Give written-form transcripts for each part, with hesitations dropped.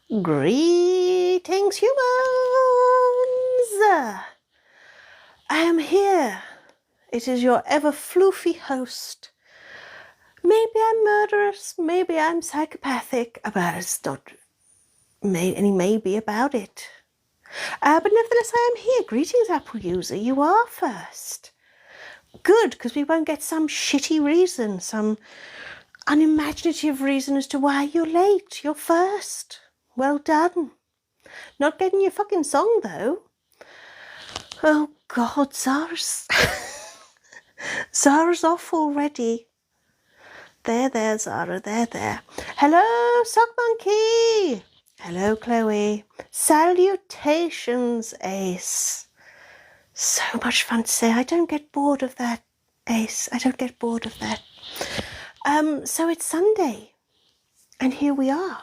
Greetings, humans! I am here. It is your ever floofy host. Maybe I'm murderous, maybe I'm psychopathic, but it's not any maybe about it. But nevertheless, I am here. Greetings, Apple user. You are first. Good, because we won't get some shitty reason, some unimaginative reason as to why you're late. You're first. Well done. Not getting your fucking song, though. Oh, God, Zara's... Zara's off already. There, Zara, there. Hello, Sock Monkey. Hello, Chloe. Salutations, Ace. So much fun to say. I don't get bored of that, Ace. I don't get bored of that. So it's Sunday, and here we are.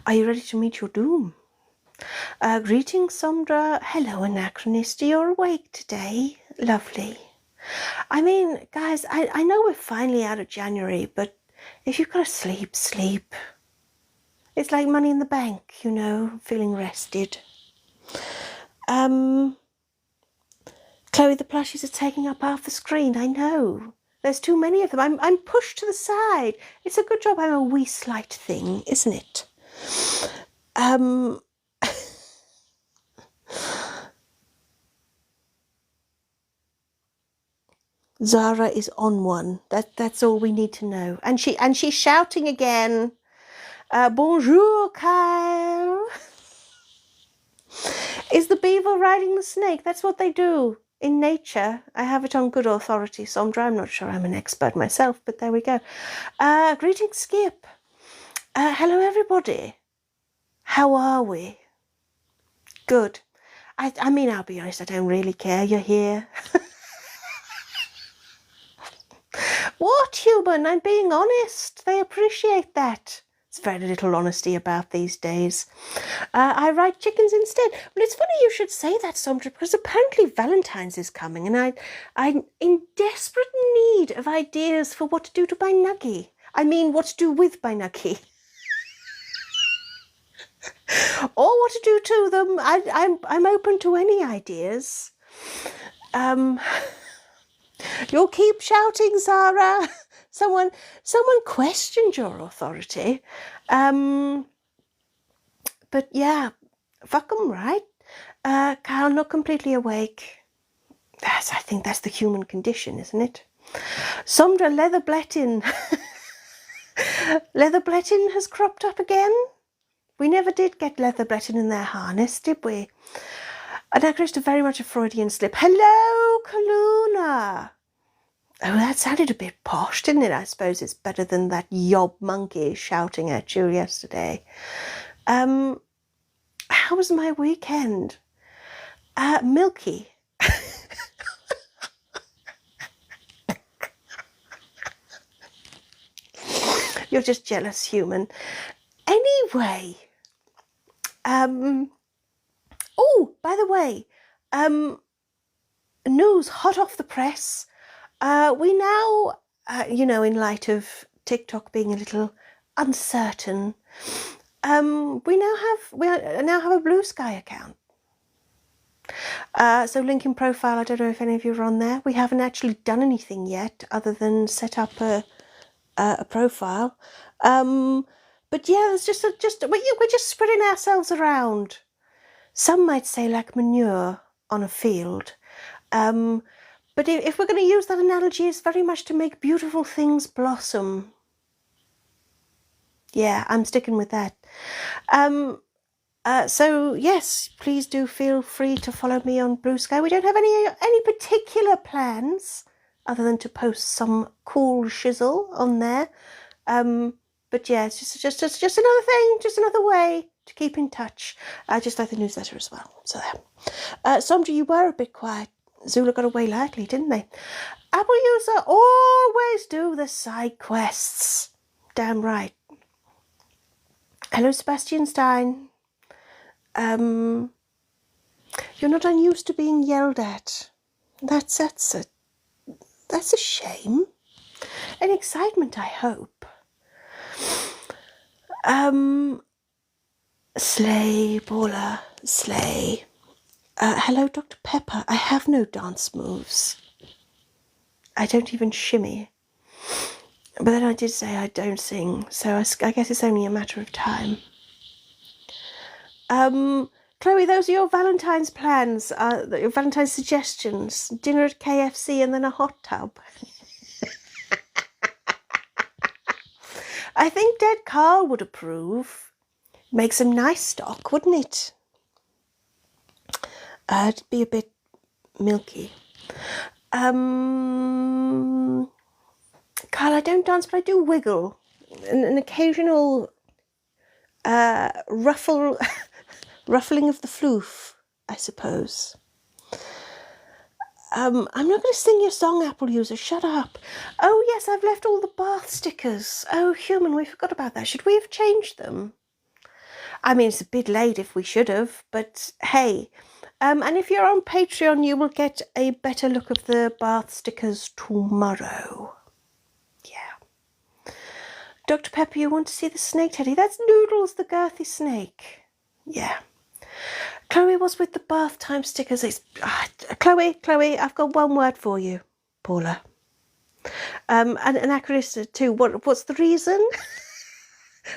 Are you ready to meet your doom? Greetings, Sondra. Hello, Anachronist. You're awake today. Lovely. I mean, guys, I know we're finally out of January, but if you've got to sleep, sleep. It's like money in the bank, you know, feeling rested. Chloe, the plushies are taking up half the screen. I know. There's too many of them. I'm pushed to the side. It's a good job I'm a wee slight thing, isn't it? Zara is on one. That's all we need to know. And she's shouting again. Bonjour, Kyle. Is the beaver riding the snake? That's what they do in nature. I have it on good authority, Sondra. I'm not sure I'm an expert myself, but there we go. Greetings, Skip. Hello, everybody. How are we? Good. I mean, I'll be honest, I don't really care. You're here. What, human? I'm being honest. They appreciate that. There's very little honesty about these days. I write chickens instead. Well, it's funny you should say that, Sondra, because apparently Valentine's is coming, and I'm in desperate need of ideas for what to do to my nuggie. I mean, what to do with my nuggie. Or what to do to them. I'm open to any ideas. You'll keep shouting, Zara. Someone questioned your authority. But yeah, fuck 'em, right? Kyle, not completely awake. I think that's the human condition, isn't it? Sondra Leatherblettin. Leatherblettin has cropped up again. We never did get Leatherblettin in their harness, did we? Anachronist, very much a Freudian slip. Hello, Kaluna. Oh, that sounded a bit posh, didn't it? I suppose it's better than that yob monkey shouting at you yesterday. How was my weekend? Milky. You're just jealous, human. Anyway, oh, by the way, news hot off the press. We now, you know, in light of TikTok being a little uncertain, we now have a Blue Sky account. So link in profile. I don't know if any of you are on there. We haven't actually done anything yet other than set up a profile. But yeah, it's we're just spreading ourselves around. Some might say like manure on a field. But if we're going to use that analogy, it's very much to make beautiful things blossom. Yeah, I'm sticking with that. So yes, please do feel free to follow me on Blue Sky. We don't have any particular plans other than to post some cool shizzle on there. But yeah, it's just another thing, just another way to keep in touch. Just like the newsletter as well. So there. Sondra, you were a bit quiet. Zula got away lightly, didn't they? Apple user always do the side quests. Damn right. Hello, Sebastian Stein. You're not unused to being yelled at. That's a shame. An excitement, I hope. Slay, Paula, slay. Hello, Dr. Pepper. I have no dance moves. I don't even shimmy. But then I did say I don't sing, so I guess it's only a matter of time. Chloe, those are your Valentine's plans, your Valentine's suggestions. Dinner at KFC and then a hot tub. I think Dead Carl would approve. Make some nice stock, wouldn't it? It'd be a bit milky. Carl, I don't dance, but I do wiggle. An occasional ruffling of the floof, I suppose. I'm not going to sing your song, Apple User. Shut up. Oh, yes, I've left all the bath stickers. Oh, human, we forgot about that. Should we have changed them? I mean, it's a bit late if we should have, but hey. And if you're on Patreon, you will get a better look of the bath stickers tomorrow. Yeah. Dr. Pepper, you want to see the snake, Teddy? That's Noodles, the girthy snake. Yeah. Chloe was with the bath time stickers. Chloe, I've got one word for you, Paula. And anachronistic too. What's the reason?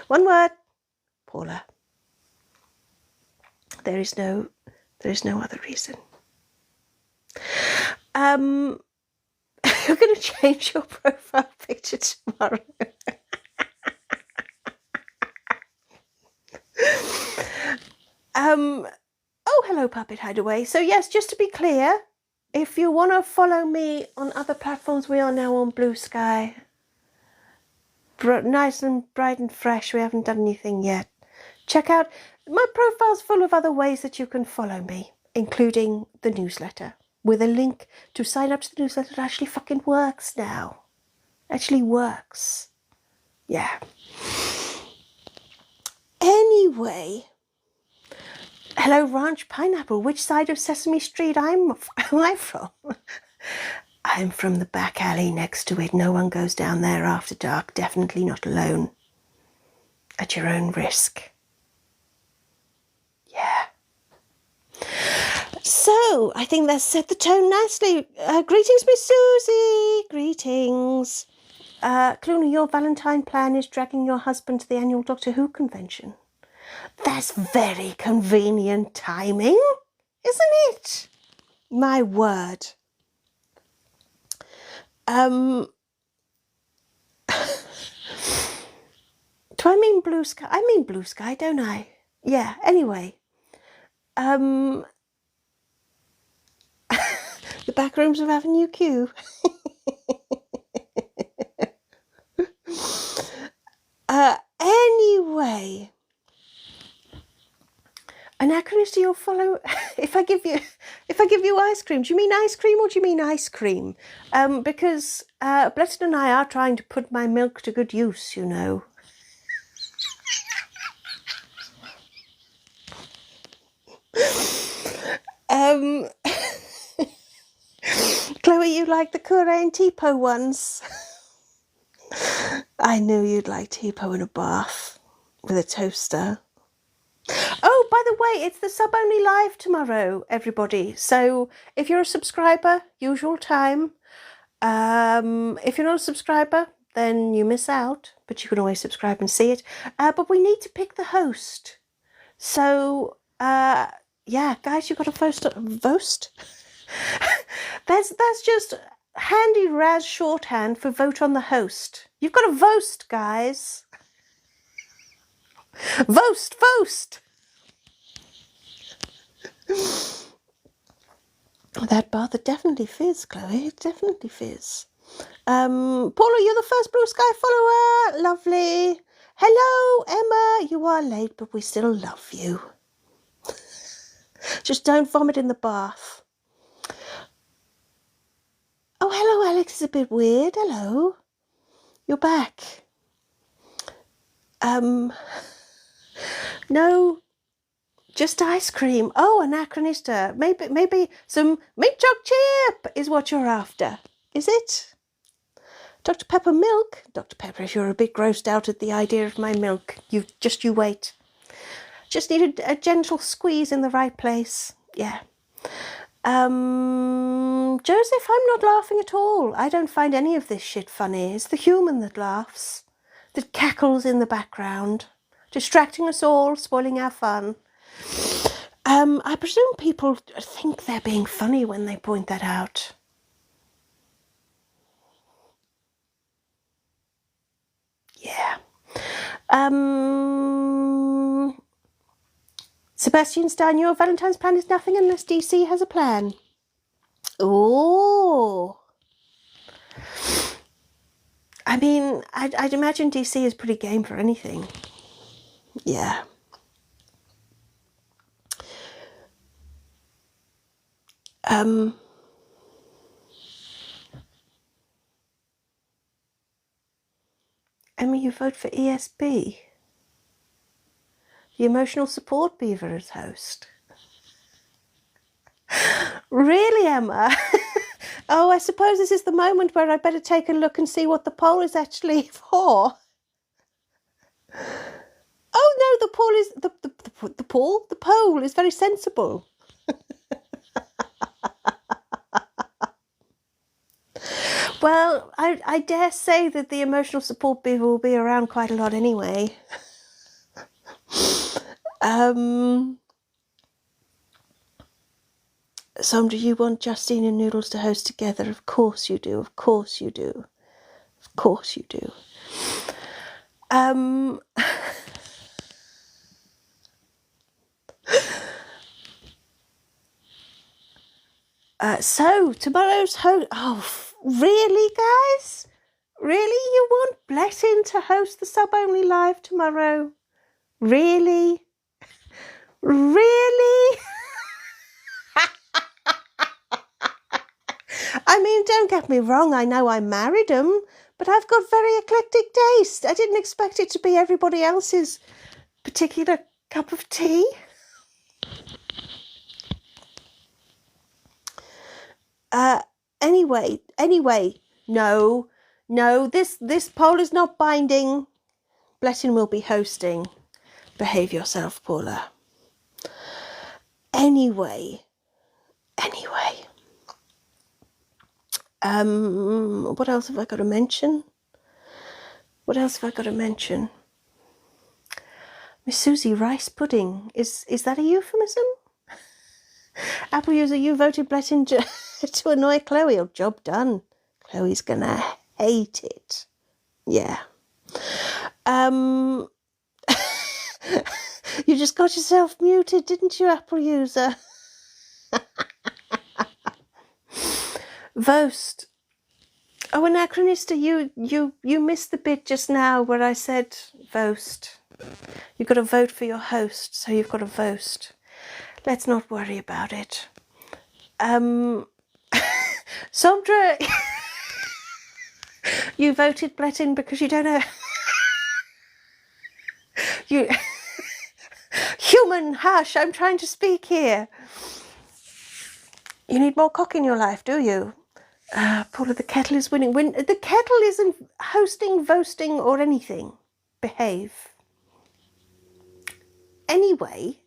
One word, Paula. There is no other reason. You're going to change your profile picture tomorrow. Oh, hello, Puppet Hideaway. So yes, just to be clear, if you want to follow me on other platforms, we are now on Blue Sky. Nice and bright and fresh. We haven't done anything yet. Check out my profile's full of other ways that you can follow me, including the newsletter, with a link to sign up to the newsletter. It actually fucking works now. Actually works. Yeah. Anyway. Hello, Ranch Pineapple. Which side of Sesame Street am I from? I'm from the back alley next to it. No one goes down there after dark. Definitely not alone. At your own risk. Yeah. So, I think that's set the tone nicely. Greetings, Miss Susie. Greetings. Clooney, your Valentine plan is dragging your husband to the annual Doctor Who convention. That's very convenient timing, isn't it? My word. Do I mean Blue Sky? I mean Blue Sky, don't I? Yeah, anyway. The back rooms of Avenue Q. Anyway. Anachronistic, you'll follow. If I give you ice cream, do you mean ice cream or do you mean ice cream? Because Blessed and I are trying to put my milk to good use, you know. Chloe, you like the Curé and Tipo ones? I knew you'd like Tipo in a bath with a toaster. Oh, by the way, it's the sub-only live tomorrow, everybody. So if you're a subscriber, usual time. If you're not a subscriber, then you miss out, but you can always subscribe and see it. But we need to pick the host. So, yeah, guys, you've got to vote. That's just handy Raz shorthand for vote on the host. You've got to vote, guys. Vote. That bath, it definitely fizz, Chloe. It definitely fizz. Paula, you're the first Blue Sky follower. Lovely. Hello, Emma. You are late, but we still love you. Just don't vomit in the bath. Oh, hello, Alex. It's a bit weird. Hello. You're back. No, just ice cream. Oh, anachronista. Maybe some meat jog chip is what you're after. Is it? Dr. Pepper milk? Dr. Pepper, if you're a bit grossed out at the idea of my milk, you wait. Just need a gentle squeeze in the right place. Yeah. Joseph, I'm not laughing at all. I don't find any of this shit funny. It's the human that laughs, that cackles in the background, distracting us all, spoiling our fun. I presume people think they're being funny when they point that out. Yeah. Sebastian Stein, your Valentine's plan is nothing unless DC has a plan. Oh. I mean, I'd imagine DC is pretty game for anything. Yeah. Emmy, you vote for ESB? The Emotional Support Beaver as host? Really, Emma? Oh, I suppose this is the moment where I better take a look and see what the poll is actually for. Oh no, the poll is the poll is very sensible. Well, I dare say that the Emotional Support Beaver will be around quite a lot anyway. Sandra, you want Justine and Noodles to host together? Of course you do. Of course you do. Of course you do. So tomorrow's host. Oh, really, guys? Really? You want Blessing to host the Sub-Only Live tomorrow? Really? Really? I mean, don't get me wrong, I know I married him, but I've got very eclectic taste. I didn't expect it to be everybody else's particular cup of tea. Anyway, no, this poll is not binding. Blessing will be hosting. Behave yourself, Paula. Anyway. What else have I got to mention? Miss Susie, rice pudding. Is that a euphemism? Apple user, you voted Blessing to annoy Chloe. Oh, job done. Chloe's gonna hate it. Yeah. You just got yourself muted, didn't you, Apple user? Vost. Oh, Anachronista, you missed the bit just now where I said Vost. You've got to vote for your host, so you've got to Vost. Let's not worry about it. Sandra, you voted Blessing because you don't know. You human, hush! I'm trying to speak here. You need more cock in your life, do you? Paula, the kettle is winning. The kettle isn't hosting, voasting, or anything. Behave. Anyway,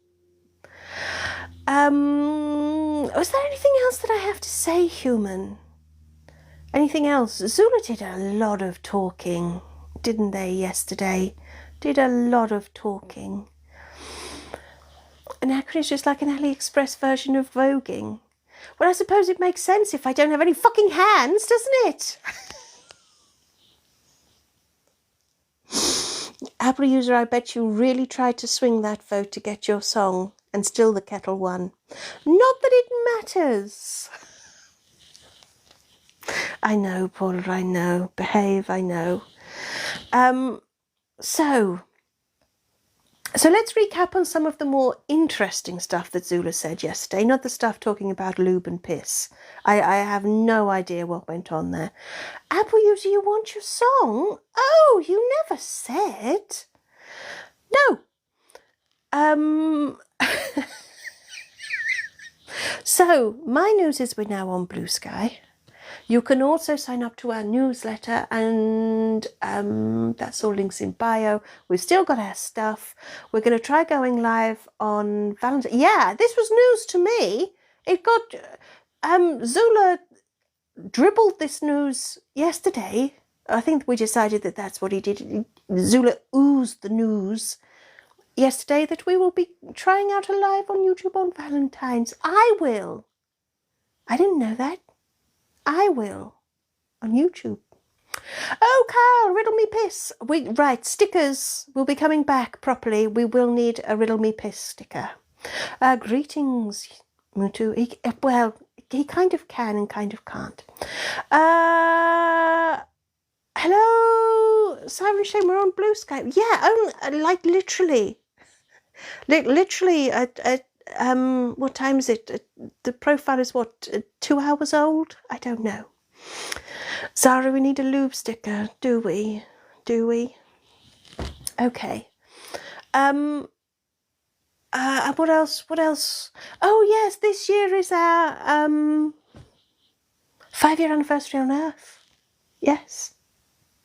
was there anything else that I have to say, human? Anything else? Zula did a lot of talking, didn't they, yesterday? Did a lot of talking. And Akron is just like an AliExpress version of voguing. Well, I suppose it makes sense if I don't have any fucking hands, doesn't it? Apple user, I bet you really tried to swing that vote to get your song, and still the kettle won. Not that it matters. I know, Paul, I know. Behave, I know. So let's recap on some of the more interesting stuff that Zula said yesterday, not the stuff talking about lube and piss. I have no idea what went on there. Apple user, you want your song? Oh, you never said. No. So, my news is we're now on Blue Sky. You can also sign up to our newsletter, and that's all links in bio. We've still got our stuff. We're going to try going live on Valentine's. Yeah, this was news to me. It got Zula dribbled this news yesterday. I think we decided that that's what he did. Zula oozed the news yesterday that we will be trying out a live on YouTube on Valentine's. I will. I didn't know that. I will. On YouTube. Oh, Carl, riddle me piss. Right, stickers will be coming back properly. We will need a riddle me piss sticker. Greetings, Mutu. Well, he kind of can and kind of can't. Hello, Siren Shane, we're on Blue Sky. Yeah, like literally. Literally, what time is it? The profile is what, 2 hours old? I don't know. Zara, we need a lube sticker, do we? Do we? Okay. What else? What else? Oh yes, this year is our 5-year anniversary on Earth. Yes.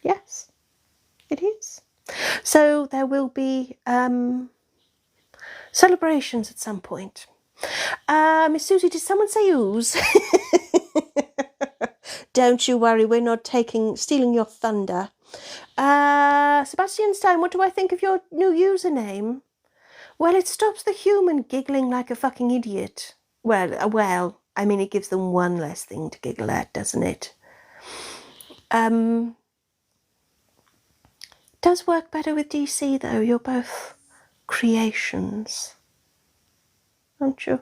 Yes, it is. So there will be celebrations at some point. Miss Susie, did someone say ooze? Don't you worry, we're not stealing your thunder. Sebastian Stein, what do I think of your new username? Well, it stops the human giggling like a fucking idiot. Well, I mean, it gives them one less thing to giggle at, doesn't it? Does work better with DC, though. You're both creations, aren't you?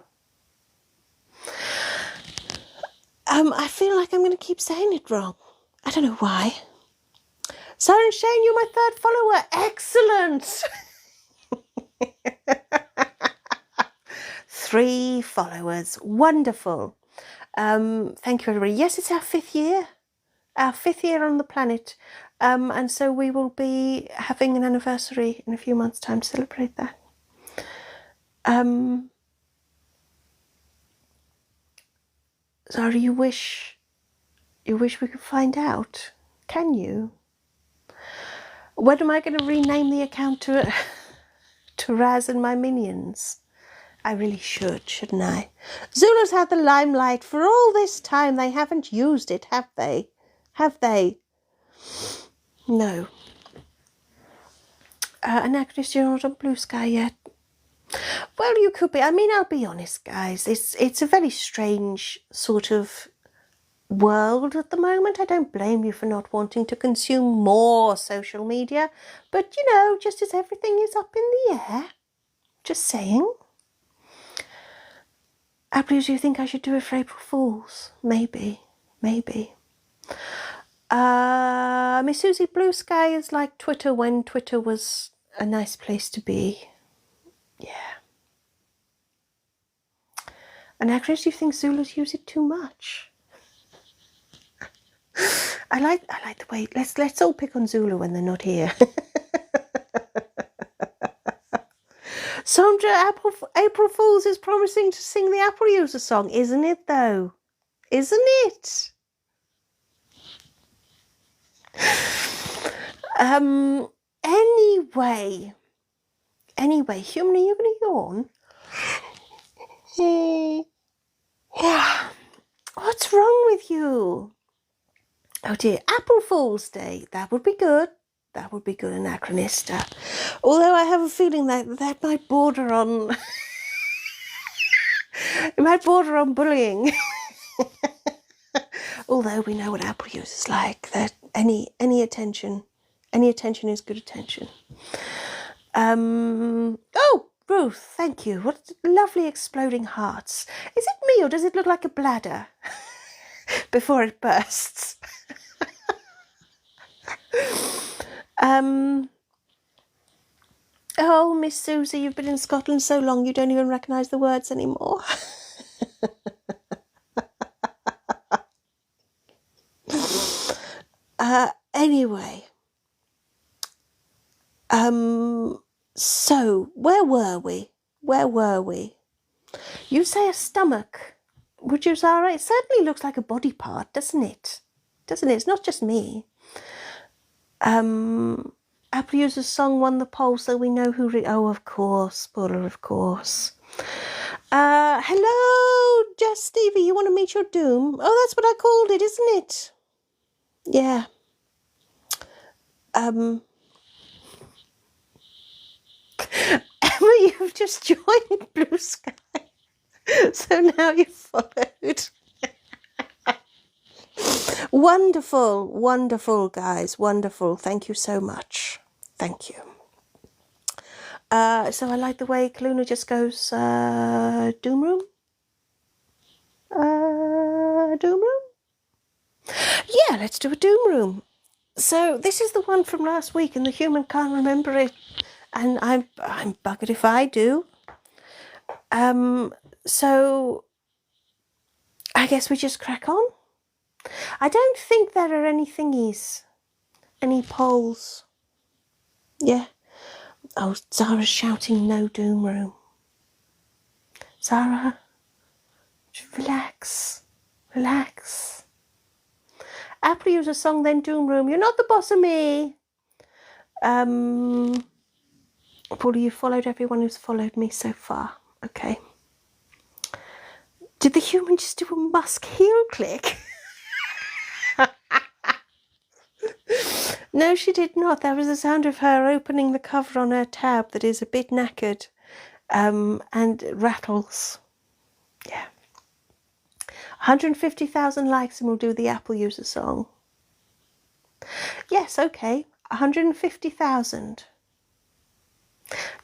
I feel like I'm going to keep saying it wrong. I don't know why. Siren Shane, you're my 3rd follower. Excellent. 3 followers. Wonderful. Thank you, everybody. Yes, it's our 5th year. Our 5th year on the planet. And so we will be having an anniversary in a few months' time to celebrate that. Zara, you wish we could find out? Can you? When am I going to rename the account to Raz and my minions? I really should, shouldn't I? Zula's had the limelight for all this time. They haven't used it, have they? Have they? No. Anachronist, you're not on Blue Sky yet. Well, you could be. I mean, I'll be honest, guys. It's a very strange sort of world at the moment. I don't blame you for not wanting to consume more social media. But, you know, just as everything is up in the air. Just saying. Apple, do you think I should do it for April Fools? Maybe. Maybe. Miss Susie, Blue Sky is like Twitter when Twitter was a nice place to be. Yeah. And actually, do you think Zulus use it too much? I like the way. Let's all pick on Zulu when they're not here. Sandra, April Fools is promising to sing the Apple User song, isn't it? Though, isn't it? Anyway, human, are you going to yawn? What's wrong with you? Oh dear, April Fool's Day. That would be good. That would be good, Anachronista. Although I have a feeling that might border on... it might border on bullying. Although we know what Apple users like, that any attention is good attention. Oh, Ruth, thank you. What lovely exploding hearts. Is it me or does it look like a bladder before it bursts? Oh, Miss Susie, you've been in Scotland so long you don't even recognise the words anymore. Anyway, so where were we? You say a stomach. Would you, Zara? It certainly looks like a body part, doesn't it? Doesn't it? It's not just me. Apple User's song won the poll, so we know who... oh, of course. Spoiler, of course. Hello, Just Stevie. You want to meet your doom? Oh, that's what I called it, isn't it? Yeah. Emma, you've just joined Blue Sky. So now you're followed. Wonderful, wonderful, guys. Wonderful. Thank you so much. Thank you. So I like the way Kaluna just goes, Doom Room? Doom Room? Yeah, let's do a Doom Room. So this is the one from last week and the human can't remember it. And I'm buggered if I do. So I guess we just crack on. I don't think there are any thingies, any polls. Yeah. Oh, Zara's shouting no Doom Room. Zara, just relax, relax. Apple User song, then Doom Room. You're not the boss of me. Paula, you followed everyone who's followed me so far. Okay. Did the human just do a Musk heel click? No, she did not. There was the sound of her opening the cover on her tab that is a bit knackered and rattles. Yeah. 150,000 likes and we'll do the Apple User song. Yes, okay. 150,000.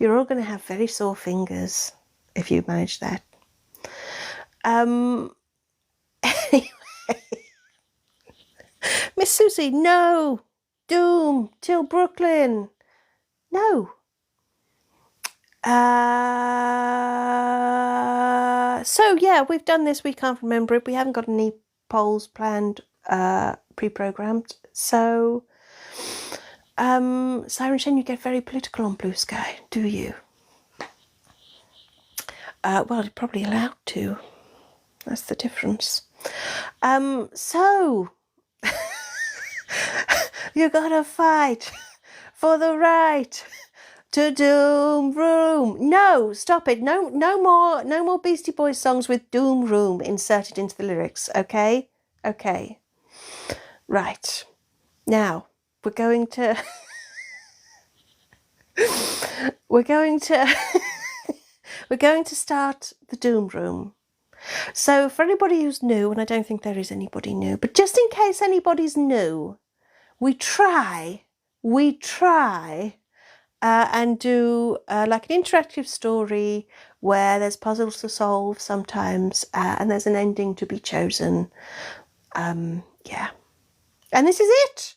You're all going to have very sore fingers if you manage that. Anyway. Miss Susie, no. Doom till Brooklyn. No. So yeah, we've done this. We can't remember it. We haven't got any polls planned, pre-programmed. So, Siren Shen, you get very political on Blue Sky, do you? Well, you're probably allowed to. That's the difference. So you gotta fight for the right to Doom Room. No, stop it. No more Beastie Boys songs with Doom Room inserted into the lyrics. Okay, okay. Right. Now we're going to we're going to start the Doom Room. So for anybody who's new, and I don't think there is anybody new, but just in case anybody's new, we try and do like an interactive story where there's puzzles to solve sometimes and there's an ending to be chosen. Yeah. And this is it.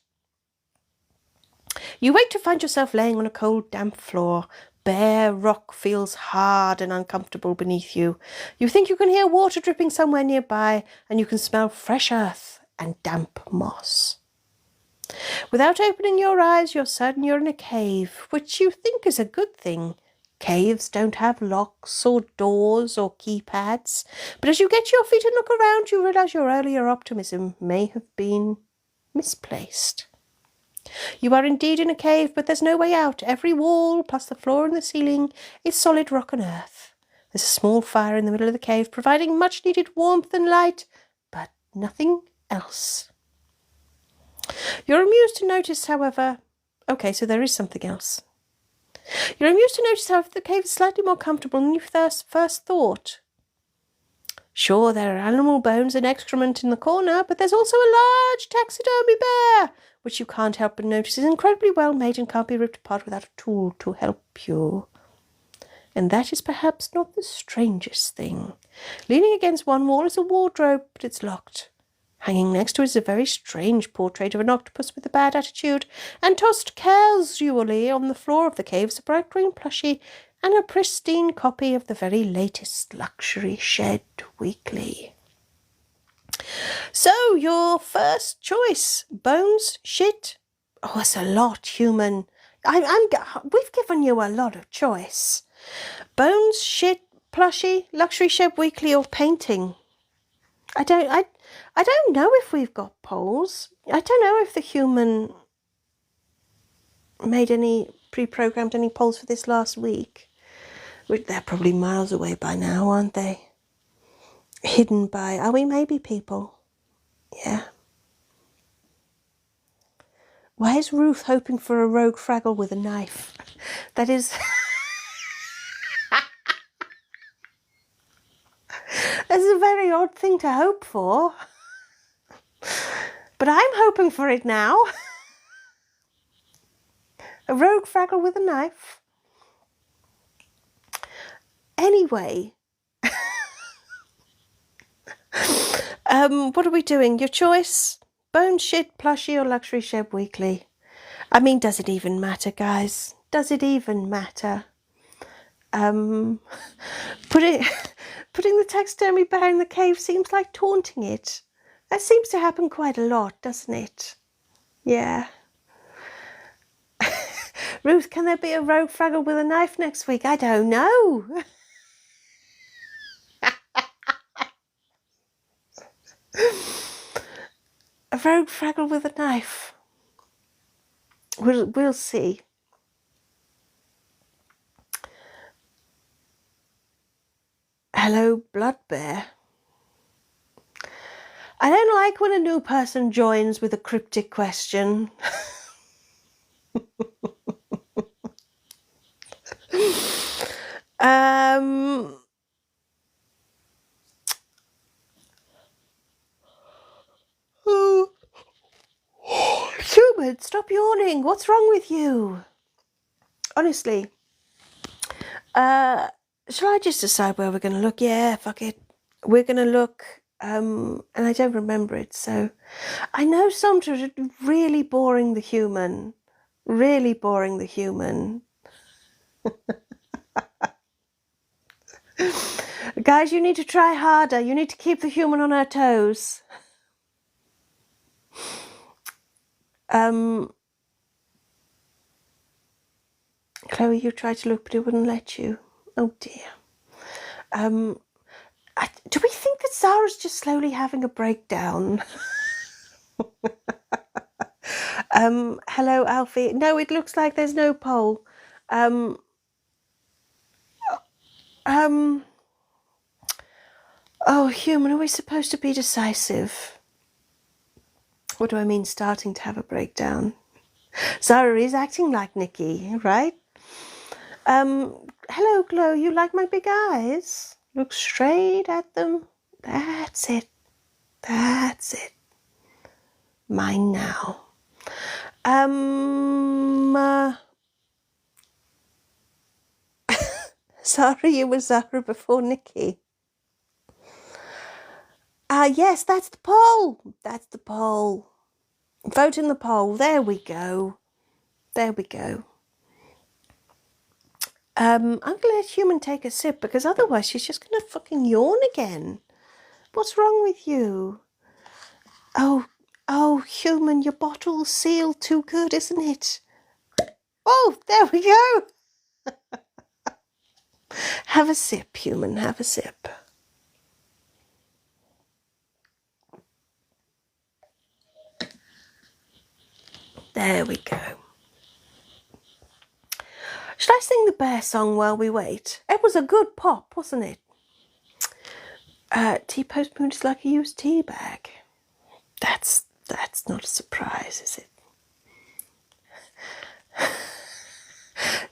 You wake to find yourself laying on a cold, damp floor. Bare rock feels hard and uncomfortable beneath you. You think you can hear water dripping somewhere nearby, and you can smell fresh earth and damp moss. Without opening your eyes, you're certain you're in a cave, which you think is a good thing. Caves don't have locks or doors or keypads, but as you get to your feet and look around, you realise your earlier optimism may have been misplaced. You are indeed in a cave, but there's no way out. Every wall, plus the floor and the ceiling, is solid rock and earth. There's a small fire in the middle of the cave, providing much-needed warmth and light, but nothing else. You're amused to notice, however... Okay, so there is something else. You're amused to notice, however, the cave is slightly more comfortable than you first thought. Sure, there are animal bones and excrement in the corner, but there's also a large taxidermy bear, which you can't help but notice is incredibly well made and can't be ripped apart without a tool to help you. And that is perhaps not the strangest thing. Leaning against one wall is a wardrobe, but it's locked. Hanging next to it is a very strange portrait of an octopus with a bad attitude, and tossed casually on the floor of the cave is a bright green plushie and a pristine copy of the very latest Luxury Shed Weekly. So, your first choice, bones, shit. Oh, that's a lot, human. We've given you a lot of choice. Bones, shit, plushie, Luxury Shed Weekly, or painting. I don't know if we've got polls. I don't know if the human made any, pre-programmed any polls for this last week. They're probably miles away by now, aren't they? Hidden by, are we maybe people? Yeah. Why is Ruth hoping for a rogue Fraggle with a knife? That is... That's a very odd thing to hope for. But I'm hoping for it now. A rogue Fraggle with a knife. Anyway. What are we doing? Your choice? Bone Shit, Plushie or Luxury Shed Weekly? I mean, does it even matter, guys? Does it even matter? Putting the taxidermy bear in the cave seems like taunting it. That seems to happen quite a lot, doesn't it? Yeah. Ruth, can there be a rogue Fraggle with a knife next week? I don't know. A rogue Fraggle with a knife. We'll see. Hello, Blood Bear. I don't like when a new person joins with a cryptic question. Oh. Human, stop yawning. What's wrong with you? Honestly. Shall I just decide where we're going to look? Yeah, fuck it. We're going to look, and I don't remember it, so... I know some are really boring the human. Really boring the human. Guys, you need to try harder. You need to keep the human on her toes. Chloe, you tried to look, but it wouldn't let you. Oh dear. Do we think that Zara's just slowly having a breakdown? Hello, Alfie. No, it looks like there's no poll. Oh, human, are we supposed to be decisive? What do I mean, starting to have a breakdown? Zara is acting like Nikki, right? Hello, Glow, you like my big eyes? Look straight at them. That's it. That's it. Mine now. Sorry, you were Zara before Nikki. Yes, that's the poll. That's the poll. Vote in the poll. There we go. There we go. I'm going to let Human take a sip because otherwise she's just going to fucking yawn again. What's wrong with you? Oh, Human, your bottle's sealed too good, isn't it? Oh, there we go. Have a sip, Human, have a sip. There we go. Should I sing the bear song while we wait? It was a good pop, wasn't it? Tea postmoon is like a used tea bag. That's not a surprise, is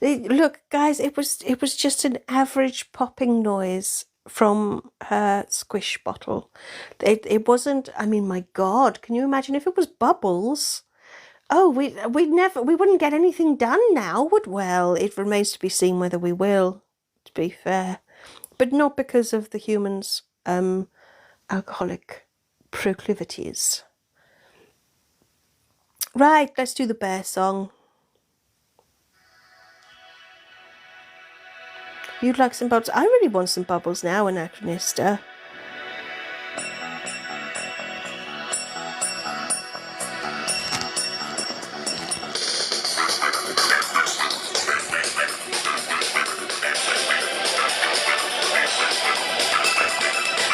it? Look, guys, it was just an average popping noise from her squish bottle. It wasn't. I mean, my God, can you imagine if it was bubbles? Oh, we wouldn't get anything done now, would? Well, it remains to be seen whether we will, to be fair, but not because of the humans' alcoholic proclivities. Right, let's do the bear song. You'd like some bubbles? I really want some bubbles now, Anachronista.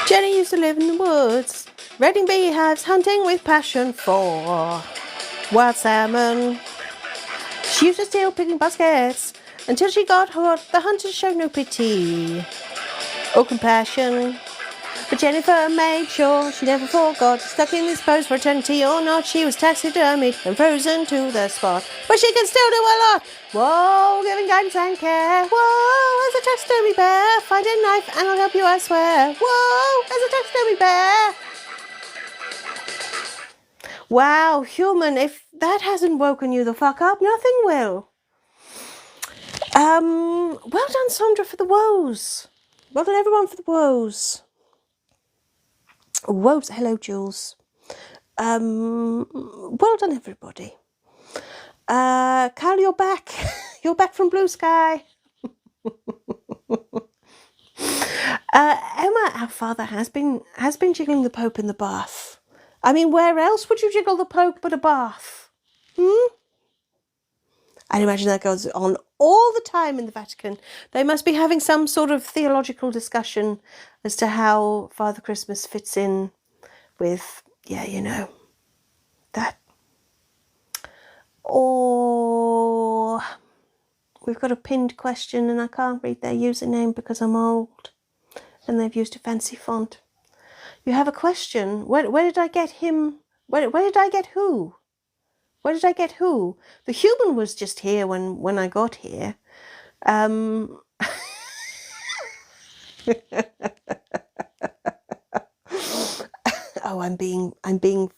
Jenny used to live in the woods. Reading beehives hunting with passion for wild salmon. She used to steal picking baskets until she got hot. The hunters showed no pity or compassion. But Jennifer made sure she never forgot. Stuck in this pose for eternity or not, she was taxidermied and frozen to the spot. But she can still do a lot. Whoa, giving guidance and care. Whoa, as a taxidermy bear. Find a knife and I'll help you, I swear. Whoa, as a taxidermy bear. Wow, human, if that hasn't woken you the fuck up, nothing will. Well done, Sandra, for the woes. Well done, everyone, for the woes. Woes, hello, Jules. Well done, everybody. Carl, you're back. You're back from Blue Sky. Emma, our father, has been jiggling the Pope in the bath. I mean, where else would you jiggle the Pope but a bath? I'd imagine that goes on all the time in the Vatican. They must be having some sort of theological discussion as to how Father Christmas fits in with, yeah, you know, that. Or we've got a pinned question and I can't read their username because I'm old and they've used a fancy font. You have a question. Where did I get him? Where did I get who? Where did I get who? The human was just here when I got here. Oh, I'm being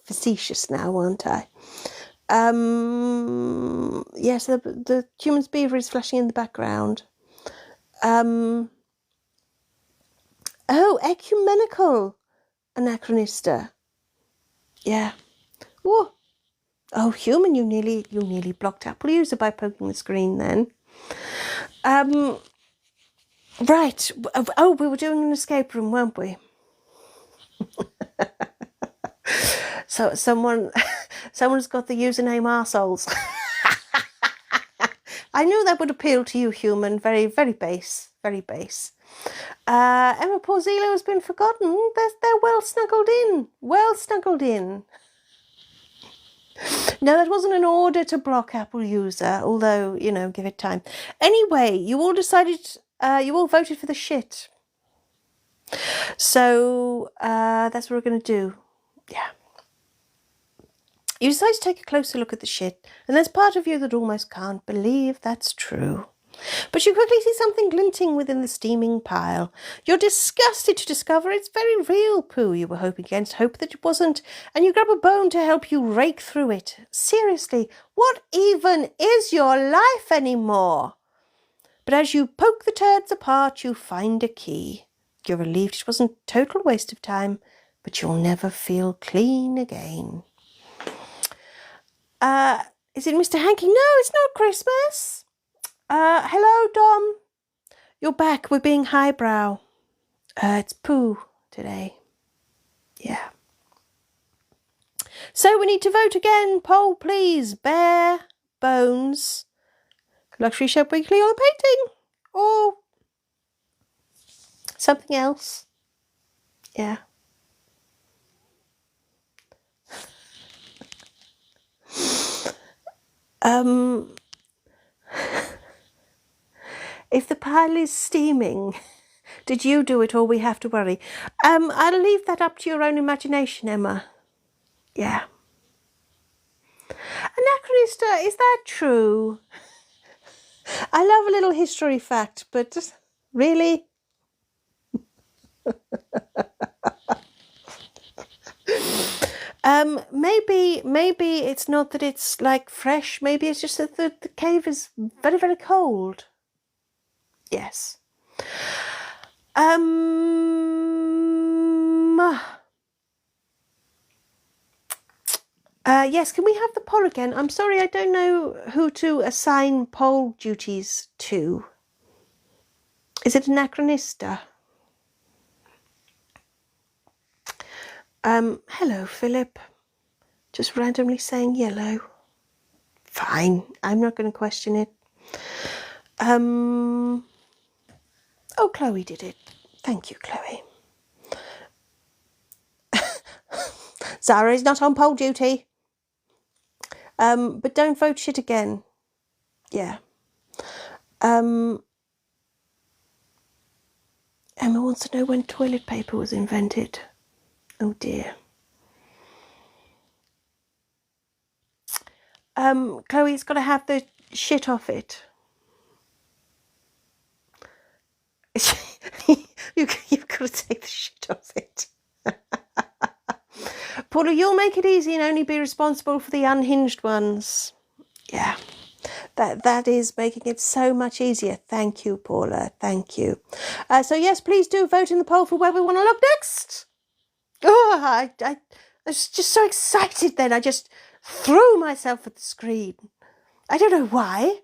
facetious now, aren't I? Yes, the human's beaver is flashing in the background. Oh, ecumenical anachronista. Yeah. Whoa. Oh, human, you nearly blocked Apple User by poking the screen then. Right. Oh, we were doing an escape room, weren't we? So someone's got the username arseholes. I knew that would appeal to you, human. Very, very base. Very base. Emma Porzillo has been forgotten. They're well snuggled in. Well snuggled in. No, that wasn't an order to block Apple User, although, you know, give it time. Anyway, you all decided, you all voted for the shit. So that's what we're going to do. Yeah. You decide to take a closer look at the shit, and there's part of you that almost can't believe that's true. But you quickly see something glinting within the steaming pile. You're disgusted to discover it's very real poo you were hoping against hope that it wasn't, and you grab a bone to help you rake through it. Seriously, what even is your life anymore? But as you poke the turds apart, you find a key. You're relieved it wasn't a total waste of time, but you'll never feel clean again. Is it Mr. Hanky? No, it's not Christmas. Hello, Dom. You're back. We're being highbrow. It's poo today. Yeah. So we need to vote again. Poll, please. Bare bones. Luxury Shop Weekly or the painting. Or something else. Yeah. If the pile is steaming, did you do it or we have to worry? I'll leave that up to your own imagination, Emma. Yeah. Anachronista, is that true? I love a little history fact, but really? Maybe it's not that it's like fresh. Maybe it's just that the cave is very, very cold. Yes. Yes, can we have the poll again? I'm sorry, I don't know who to assign poll duties to. Is it Anachronista? Hello, Philip. Just randomly saying yellow. Fine, I'm not going to question it. Oh, Chloe did it. Thank you, Chloe. Zara is not on poll duty. But don't vote shit again. Yeah. Emma wants to know when toilet paper was invented. Oh dear. Chloe's got to have the shit off it. You've got to take the shit off it. Paula, you'll make it easy and only be responsible for the unhinged ones. Yeah. That is making it so much easier. Thank you, Paula. Thank you. So yes, please do vote in the poll for where we want to look next. Oh, I was just so excited then. I just threw myself at the screen. I don't know why.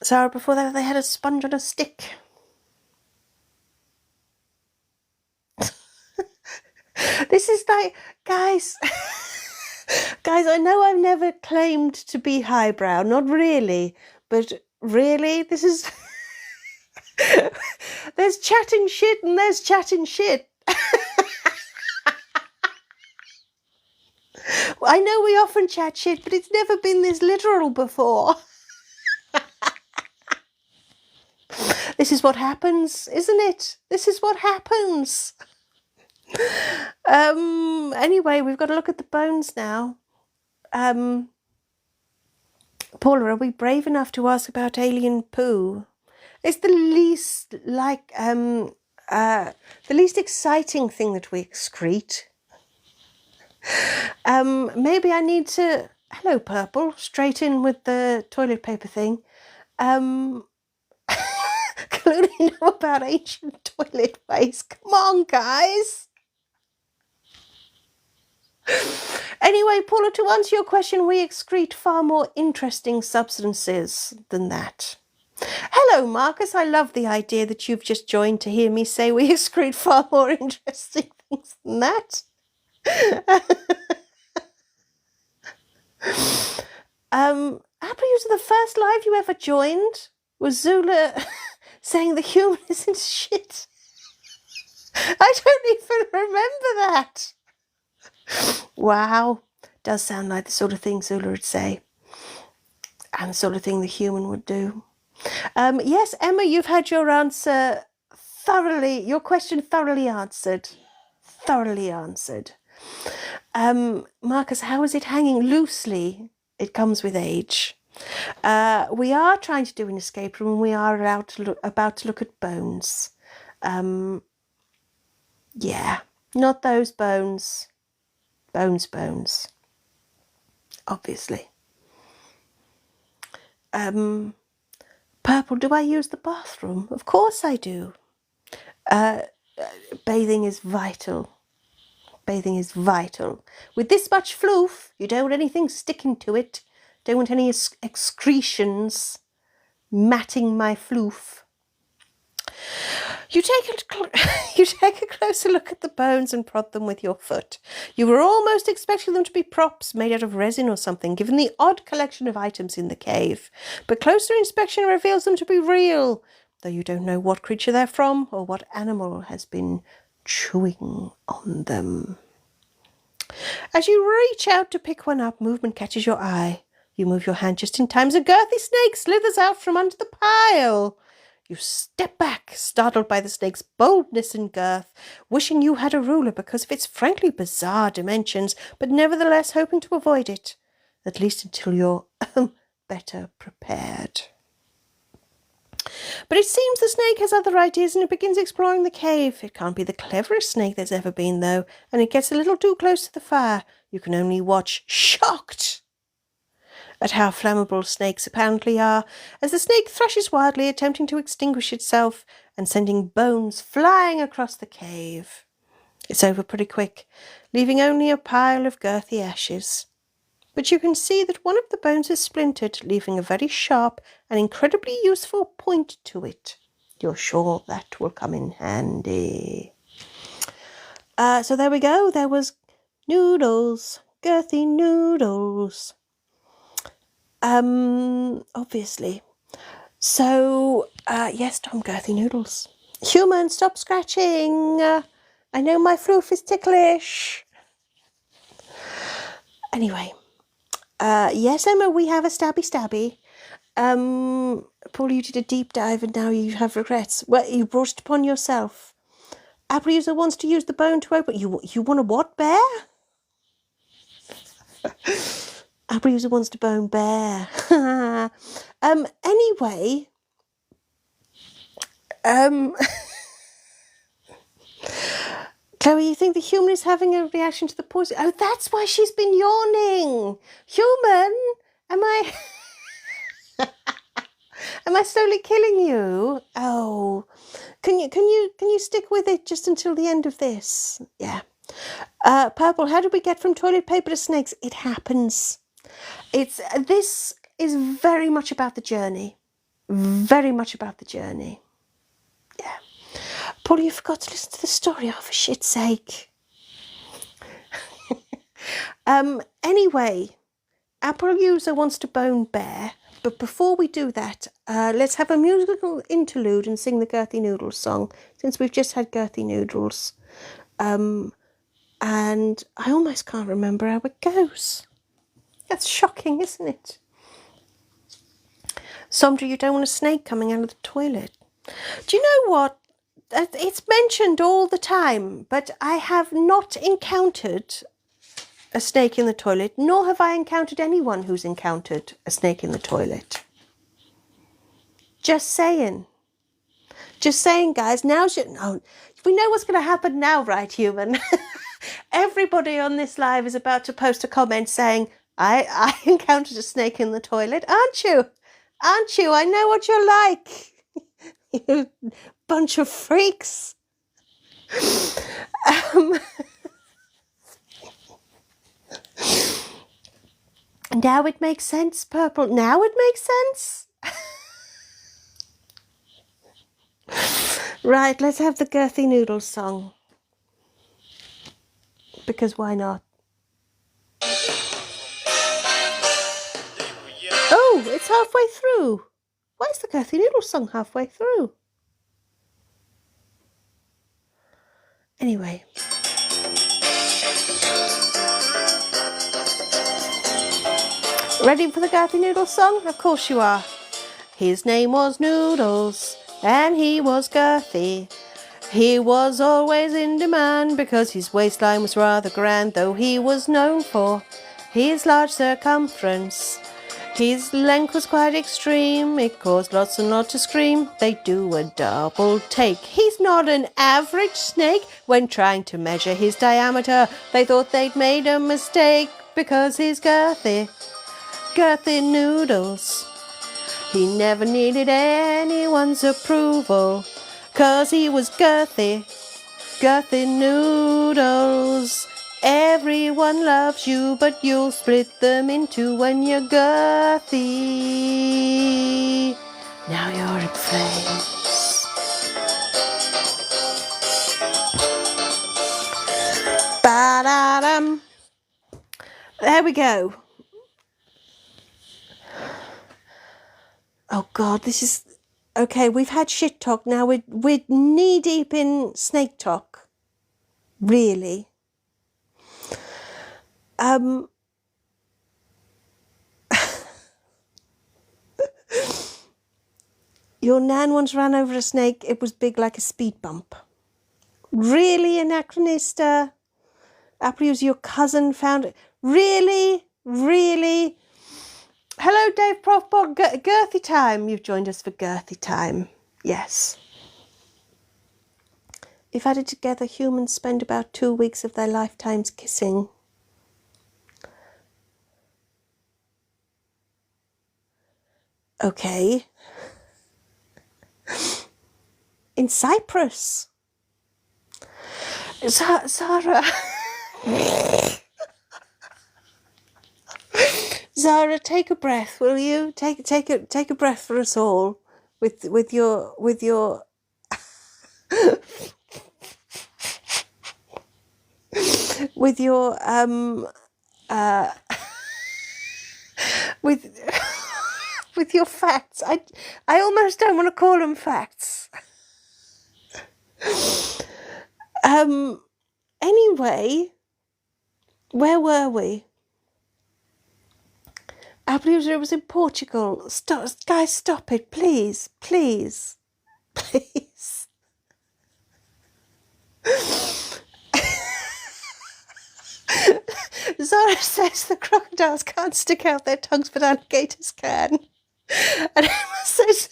Sarah, before that, they had a sponge on a stick. This is like, guys, guys, I know I've never claimed to be highbrow. Not really. But really, this is... There's chatting shit and there's chatting shit. I know we often chat shit, but it's never been this literal before. This is what happens, isn't it? This is what happens. Anyway, we've got to look at the bones now. Paula, are we brave enough to ask about alien poo? It's the least, the least exciting thing that we excrete. Maybe I need to... Hello, Purple. Straight in with the toilet paper thing. Clearly know about ancient toilet waste. Come on, guys. Anyway, Paula, to answer your question, we excrete far more interesting substances than that. Hello, Marcus. I love the idea that you've just joined to hear me say we excrete far more interesting things than that. Happy you to the first live you ever joined was Zula saying the human isn't shit. I don't even remember that. Wow. Does sound like the sort of thing Zula would say. And the sort of thing the human would do. Yes, Emma, you've had your answer thoroughly, your question thoroughly answered. Thoroughly answered. Marcus, how is it hanging loosely? It comes with age. We are trying to do an escape room and we are about to look at bones. Yeah, not those bones. Bones. Obviously. Purple, do I use the bathroom? Of course I do. Bathing is vital. Bathing is vital. With this much floof, you don't want anything sticking to it. Don't want any excretions matting my floof. You take a closer look at the bones and prod them with your foot. You were almost expecting them to be props made out of resin or something, given the odd collection of items in the cave. But closer inspection reveals them to be real, though you don't know what creature they're from or what animal has been chewing on them. As you reach out to pick one up, movement catches your eye. You move your hand just in time as a girthy snake slithers out from under the pile. You step back, startled by the snake's boldness and girth, wishing you had a ruler because of its frankly bizarre dimensions, but nevertheless hoping to avoid it, at least until you're better prepared. But it seems the snake has other ideas and it begins exploring the cave. It can't be the cleverest snake there's ever been, though, and it gets a little too close to the fire. You can only watch, shocked at how flammable snakes apparently are, as the snake thrashes wildly, attempting to extinguish itself and sending bones flying across the cave. It's over pretty quick, leaving only a pile of girthy ashes. But you can see that one of the bones is splintered, leaving a very sharp and incredibly useful point to it. You're sure that will come in handy. So there we go. There was noodles, girthy noodles. Obviously. So, yes, Tom, girthy noodles. Human, stop scratching. I know my floof is ticklish. Anyway, yes, Emma, we have a stabby. Paul, you did a deep dive and now you have regrets. Well, you brought it upon yourself. Apple user wants to use the bone to open. You want a what, bear? Apple user wants to bone bear. Anyway, Chloe, you think the human is having a reaction to the poison? Oh, that's why she's been yawning. Human, am I am I slowly killing you? Oh, can you stick with it just until the end of this? Yeah. Purple, how did we get from toilet paper to snakes? It happens. This is very much about the journey. Very much about the journey. Yeah. Paul, you forgot to listen to the story, oh, for shit's sake. Anyway, Apple user wants to bone bear, but before we do that, let's have a musical interlude and sing the Girthy Noodles song, since we've just had Girthy Noodles. And I almost can't remember how it goes. That's shocking, isn't it? Sondra, you don't want a snake coming out of the toilet. Do you know what? It's mentioned all the time, but I have not encountered a snake in the toilet, nor have I encountered anyone who's encountered a snake in the toilet. Just saying. Just saying, guys. Now, we know what's going to happen now, right, human? Everybody on this live is about to post a comment saying, I encountered a snake in the toilet. Aren't you? Aren't you? I know what you're like. You bunch of freaks. Now it makes sense, Purple. Now it makes sense. Right, let's have the Girthy Noodles song. Because why not? Oh, it's halfway through. Why is the Girthy Noodles song halfway through? Anyway. Ready for the Girthy Noodles song? Of course you are. His name was Noodles, and he was girthy. He was always in demand because his waistline was rather grand, though he was known for his large circumference. His length was quite extreme, it caused lots and lots to scream. They do a double take. He's not an average snake. When trying to measure his diameter, they thought they'd made a mistake because he's girthy. Girthy Noodles. He never needed anyone's approval, 'cause he was girthy. Girthy Noodles. Everyone loves you, but you'll split them in two when you're girthy. Now you're in flames. Ba-da-dum. There we go. Oh God, this is... Okay, we've had shit talk, now we're knee deep in snake talk. Really? Your nan once ran over a snake, it was big like a speed bump. Really, Anachronista? Apple, your cousin found it. Really? Really? Hello, Dave Profbot. Girthy time. You've joined us for Girthy time. Yes. If added together, humans spend about 2 weeks of their lifetimes kissing. Okay. In Cyprus. Zara. Zara, take a breath, will you? Take a breath for us all, with your with your with with your facts. I almost don't want to call them facts. Anyway, where were we? I believe it was in Portugal. Stop, guys, stop it, please, please, please. Zara says the crocodiles can't stick out their tongues, but alligators can. And Emma says,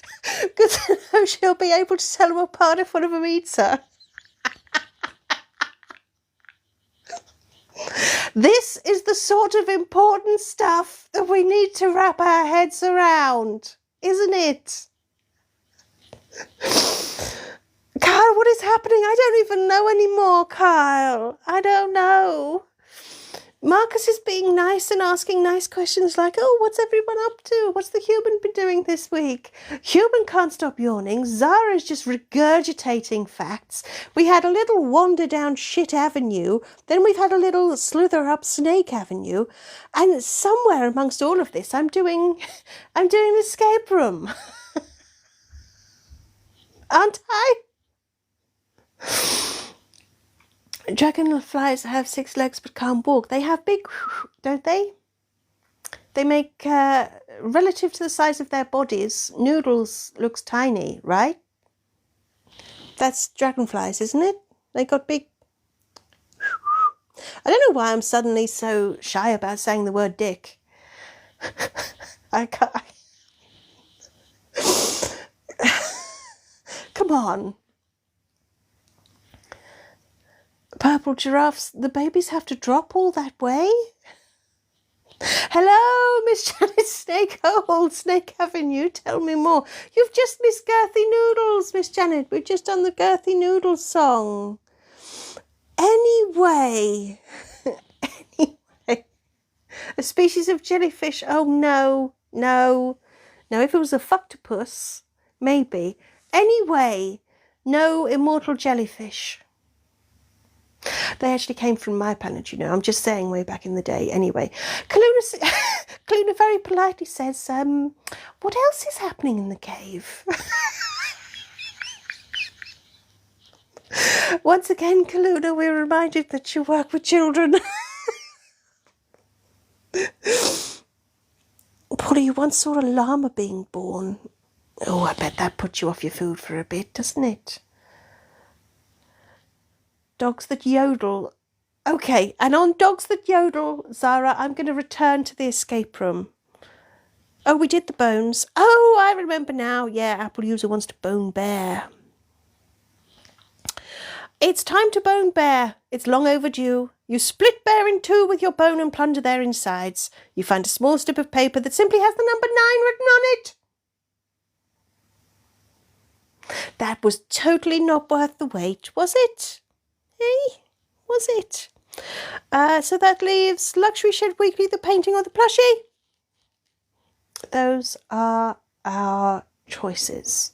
good to know she'll be able to tell them apart if one of them eats her. This is the sort of important stuff that we need to wrap our heads around, isn't it? Kyle, what is happening? I don't even know anymore, Kyle. I don't know. Marcus is being nice and asking nice questions like, oh, what's everyone up to? What's the human been doing this week? Human can't stop yawning. Zara's just regurgitating facts. We had a little wander down Shit Avenue. Then we've had a little slither up Snake Avenue. And somewhere amongst all of this, I'm doing an escape room. Aren't I? Dragonflies have 6 legs but can't walk. They have big, don't they? They make, relative to the size of their bodies, Noodles looks tiny, right? That's dragonflies, isn't it? They got big. I don't know why I'm suddenly so shy about saying the word dick. I can't. Come on. Purple giraffes, the babies have to drop all that way? Hello, Miss Janet Snakehole, Snake Avenue, tell me more. You've just missed Girthy Noodles, Miss Janet. We've just done the Girthy Noodles song. Anyway, a species of jellyfish. Oh, no. Now, if it was a fucktopus, maybe. Anyway, no immortal jellyfish. They actually came from my planet, you know. I'm just saying way back in the day. Anyway, Kaluna very politely says, what else is happening in the cave? Once again, Kaluna, we're reminded that you work with children. Polly, you once saw a llama being born. Oh, I bet that put you off your food for a bit, doesn't it? Dogs that yodel. Okay, and on dogs that yodel, Zara, I'm going to return to the escape room. Oh, we did the bones. Oh, I remember now. Yeah, Apple User wants to bone bear. It's time to bone bear. It's long overdue. You split bear in two with your bone and plunder their insides. You find a small strip of paper that simply has the number 9 written on it. That was totally not worth the wait, was it? Hey, was it? So that leaves Luxury Shed Weekly, the painting, or the plushie. Those are our choices.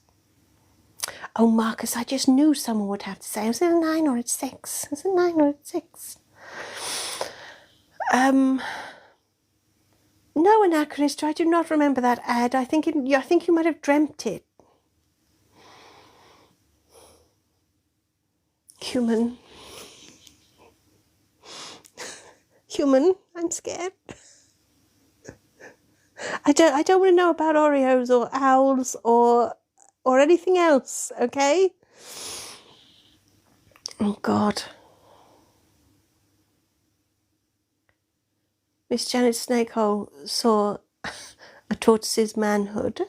Oh, Marcus, I just knew someone would have to say, is it a 9 or a 6? Is it a 9 or a 6? No, Anachronist, I do not remember that ad. I think you might have dreamt it. Human, I'm scared. I don't want to know about Oreos or owls or anything else, okay? Oh, God. Miss Janet Snakehole saw a tortoise's manhood.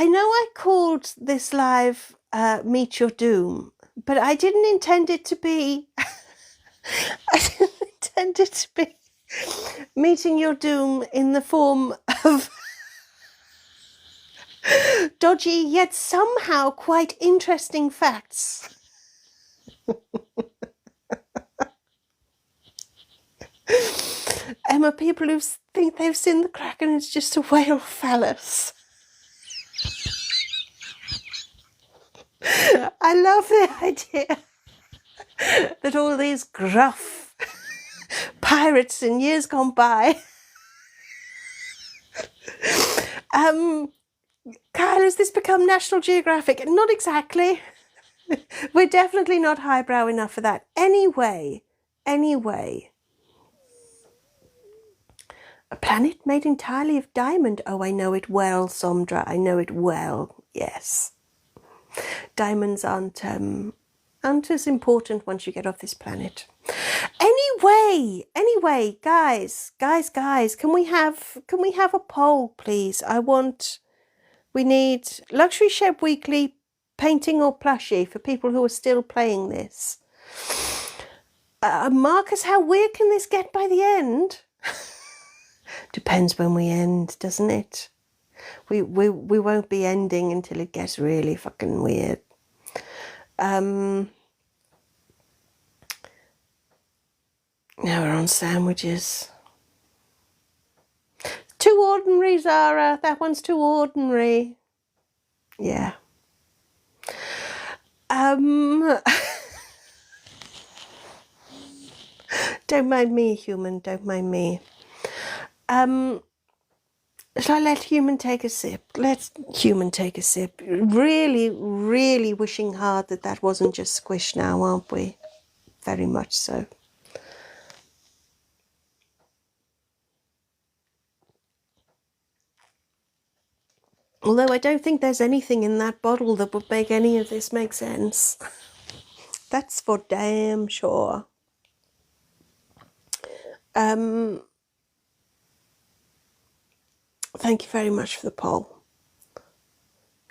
I know I called this live Meet Your Doom, but I didn't intend it to be meeting your doom in the form of dodgy yet somehow quite interesting facts. Emma, people who think they've seen the Kraken is just a whale phallus. I love the idea that all these gruff pirates in years gone by Kyle, has this become National Geographic? Not exactly. We're definitely not highbrow enough for that. Anyway. A planet made entirely of diamond. Oh, I know it well, Somdra. I know it well. Yes. Diamonds aren't as important once you get off this planet. Anyway, guys, can we have a poll, please? We need Luxury Shed Weekly painting or plushie for people who are still playing this. Marcus, how weird can this get by the end? Depends when we end, doesn't it? We won't be ending until it gets really fucking weird. Now we're on sandwiches. Too ordinary, Zara. That one's too ordinary. Yeah. Don't mind me, human. Don't mind me. Shall I let human take a sip? Let human take a sip. Really, really wishing hard that wasn't just squish now, aren't we? Very much so. Although I don't think there's anything in that bottle that would make any of this make sense. That's for damn sure. Thank you very much for the poll.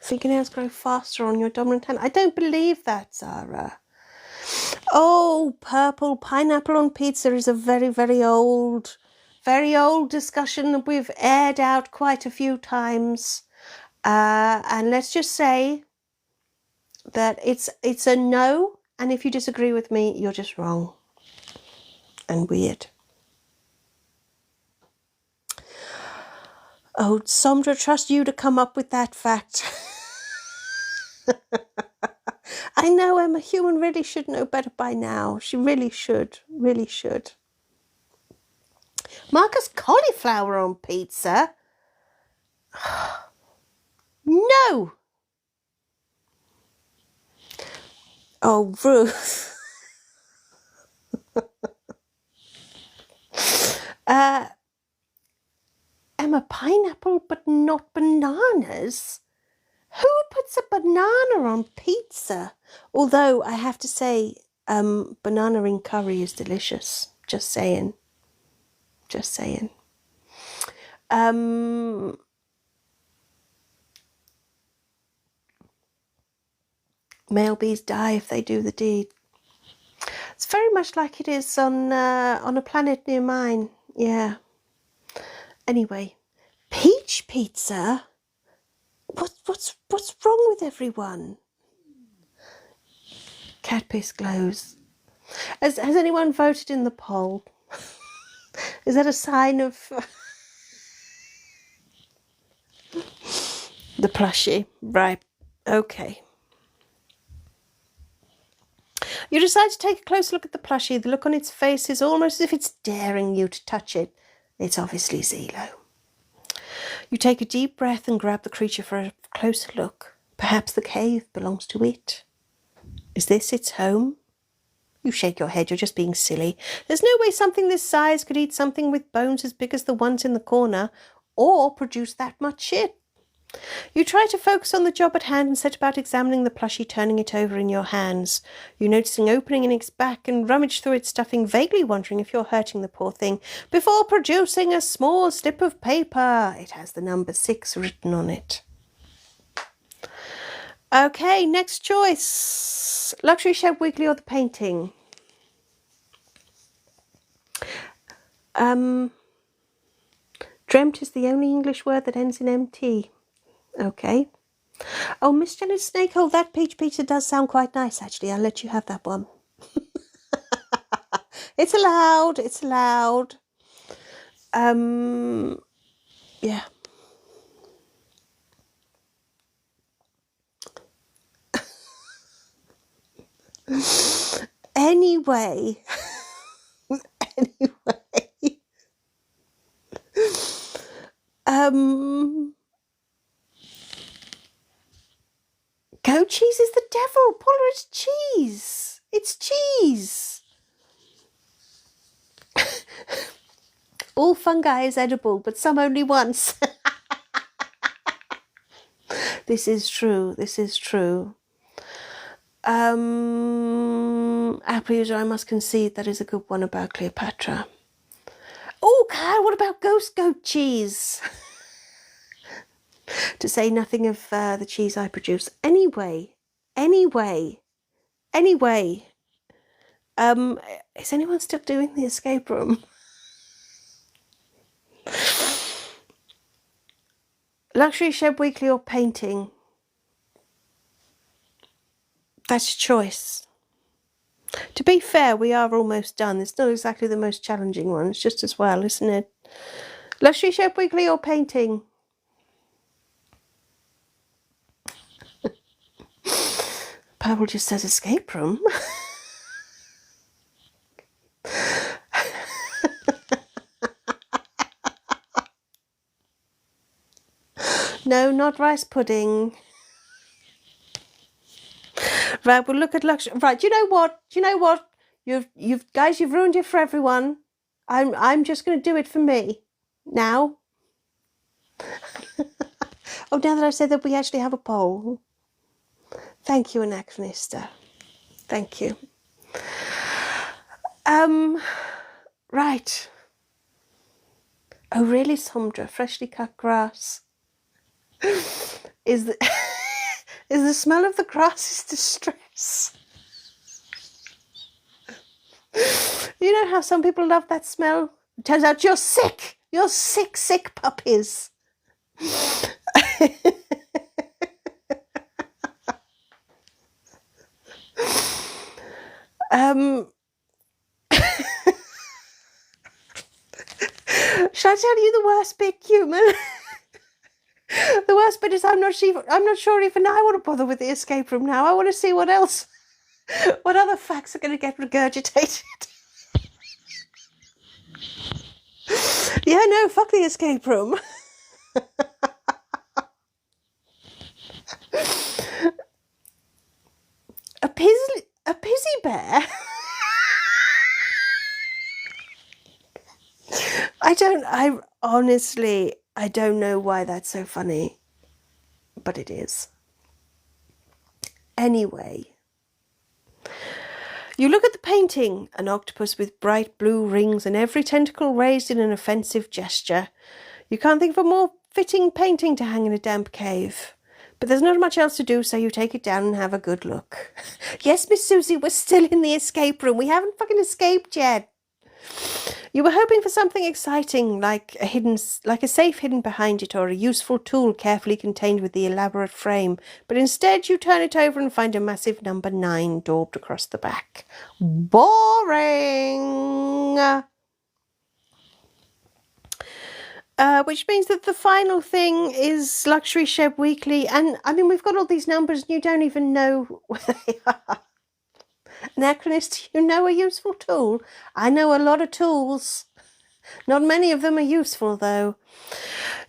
Fingernails grow faster on your dominant hand. I don't believe that, Zara. Oh, purple pineapple on pizza is a very, very old discussion that we've aired out quite a few times. And let's just say that it's a no. And if you disagree with me, you're just wrong and weird. Oh, Somdra, trust you to come up with that fact. I know Emma Human really should know better by now. She really should. Really should. Marcus, cauliflower on pizza? No! Oh, Ruth. Emma, pineapple but not bananas? Who puts a banana on pizza? Although I have to say, banana in curry is delicious. Just saying. Just saying. Male bees die if they do the deed. It's very much like it is on a planet near mine. Yeah. Anyway, peach pizza. What's wrong with everyone? Cat piss glows. Has anyone voted in the poll? Is that a sign of the plushie? Right. Okay. You decide to take a close look at the plushie. The look on its face is almost as if it's daring you to touch it. It's obviously Zelo. You take a deep breath and grab the creature for a closer look. Perhaps the cave belongs to it. Is this its home? You shake your head. You're just being silly. There's no way something this size could eat something with bones as big as the ones in the corner, or produce that much shit. You try to focus on the job at hand and set about examining the plushie, turning it over in your hands. You notice an opening in its back and rummage through its stuffing, vaguely wondering if you're hurting the poor thing, before producing a small slip of paper. It has the number 6 written on it. Okay, next choice. Luxury Shed Weekly or the painting? Dreamt is the only English word that ends in MT. Okay. Oh, Miss Janet Snakehole, that peach pizza does sound quite nice, actually. I'll let you have that one. It's allowed. It's allowed. Yeah. Anyway. Goat cheese is the devil. Paula, it's cheese. It's cheese. All fungi is edible, but some only once. This is true. This is true. Apple user, I must concede that is a good one about Cleopatra. Oh, Kyle, what about ghost goat cheese? To say nothing of the cheese I produce. Anyway. Is anyone still doing the escape room? Luxury Shed Weekly or painting? That's your choice. To be fair, we are almost done. It's not exactly the most challenging one. It's just as well, isn't it? Luxury Shed Weekly or painting? Purple just says escape room. No, not rice pudding. Right, we'll look at luxury. Right, do you know what? You've guys, you've ruined it for everyone. I'm just going to do it for me now. Oh, now that I said that, we actually have a poll. Thank you, Anachronista. Thank you. Right. Oh, really, Sondra? Freshly cut grass. Is the smell of the grass distress? You know how some people love that smell? It turns out you're sick. You're sick puppies. Should I tell you the worst bit, human? The worst bit is I'm not sure even I want to bother with the escape room now. I want to see what other facts are going to get regurgitated. Yeah, no, fuck the escape room. A pissy bear? I honestly, I don't know why that's so funny, but it is. Anyway, you look at the painting, an octopus with bright blue rings and every tentacle raised in an offensive gesture. You can't think of a more fitting painting to hang in a damp cave. But there's not much else to do, so you take it down and have a good look. Yes, Miss Susie, we're still in the escape room. We haven't fucking escaped yet. You were hoping for something exciting, like a safe hidden behind it, or a useful tool carefully contained with the elaborate frame, but instead you turn it over and find a massive number 9 daubed across the back. Boring! Which means that the final thing is Luxury Shed Weekly, and I mean, we've got all these numbers and you don't even know where they are. Anachronist, you know a useful tool? I know a lot of tools. Not many of them are useful, though.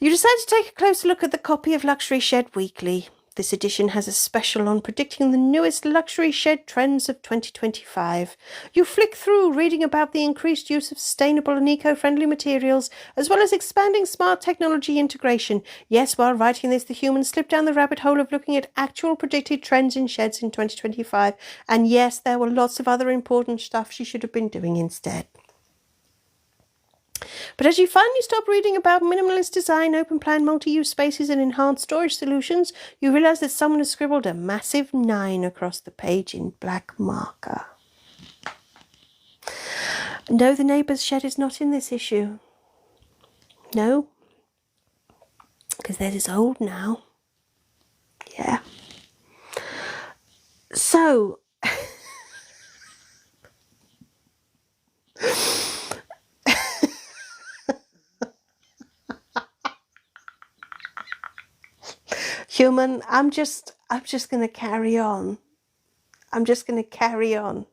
You decide to take a closer look at the copy of Luxury Shed Weekly. This edition has a special on predicting the newest luxury shed trends of 2025. You flick through, reading about the increased use of sustainable and eco-friendly materials, as well as expanding smart technology integration. Yes, while writing this, the humans slipped down the rabbit hole of looking at actual predicted trends in sheds in 2025. And yes, there were lots of other important stuff she should have been doing instead. But as you finally stop reading about minimalist design, open plan multi-use spaces and enhanced storage solutions, you realise that someone has scribbled a massive 9 across the page in black marker. No, the neighbour's shed is not in this issue. No, because theirs is old now. Yeah. So... Human, I'm just going to carry on. I'm just going to carry on.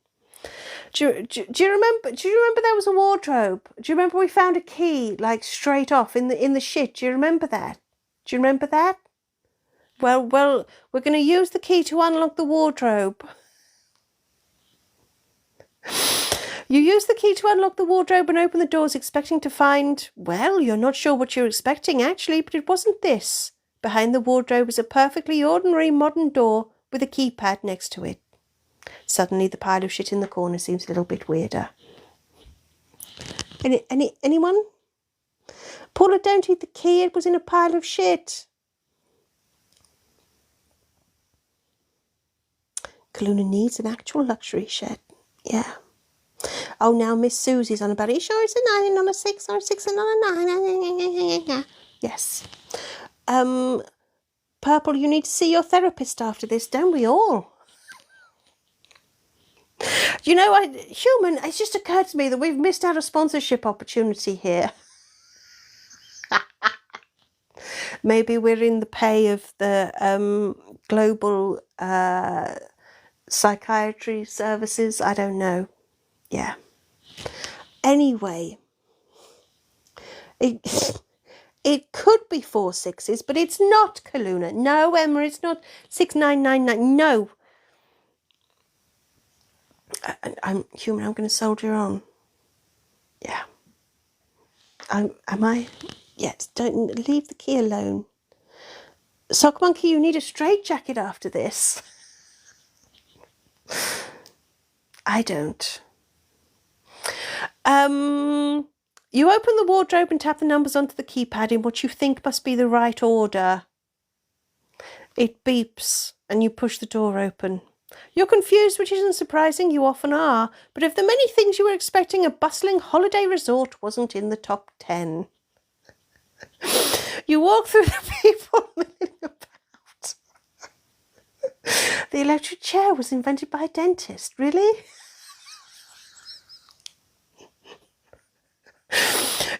Do you remember there was a wardrobe? Do you remember we found a key like straight off in the shit? Do you remember that? Do you remember that? Well, we're going to use the key to unlock the wardrobe. You use the key to unlock the wardrobe and open the doors, expecting to find, well, you're not sure what you're expecting, actually, but it wasn't this. Behind the wardrobe is a perfectly ordinary modern door with a keypad next to it. Suddenly, the pile of shit in the corner seems a little bit weirder. Anyone? Paula, don't eat the key. It was in a pile of shit. Kaluna needs an actual luxury shed. Yeah. Oh, now Miss Susie's on about it. Are you sure it's a 9 and not a 6 or a 6 and not a 9? Yes. Purple, you need to see your therapist after this, don't we all? You know, Human, it's just occurred to me that we've missed out a sponsorship opportunity here. Maybe we're in the pay of the global psychiatry services. I don't know. Yeah. Anyway, it could be 4 6s, but it's not, Kaluna. No, Emma, it's not 6999. No. I'm Human. I'm going to soldier on. Yeah. Am I? Yes. Don't leave the key alone. Sock Monkey, you need a straitjacket after this. I don't. You open the wardrobe and tap the numbers onto the keypad in what you think must be the right order. It beeps and you push the door open. You're confused, which isn't surprising, you often are, but of the many things you were expecting, a bustling holiday resort wasn't in the top 10. You walk through the people milling about. The electric chair was invented by a dentist, really?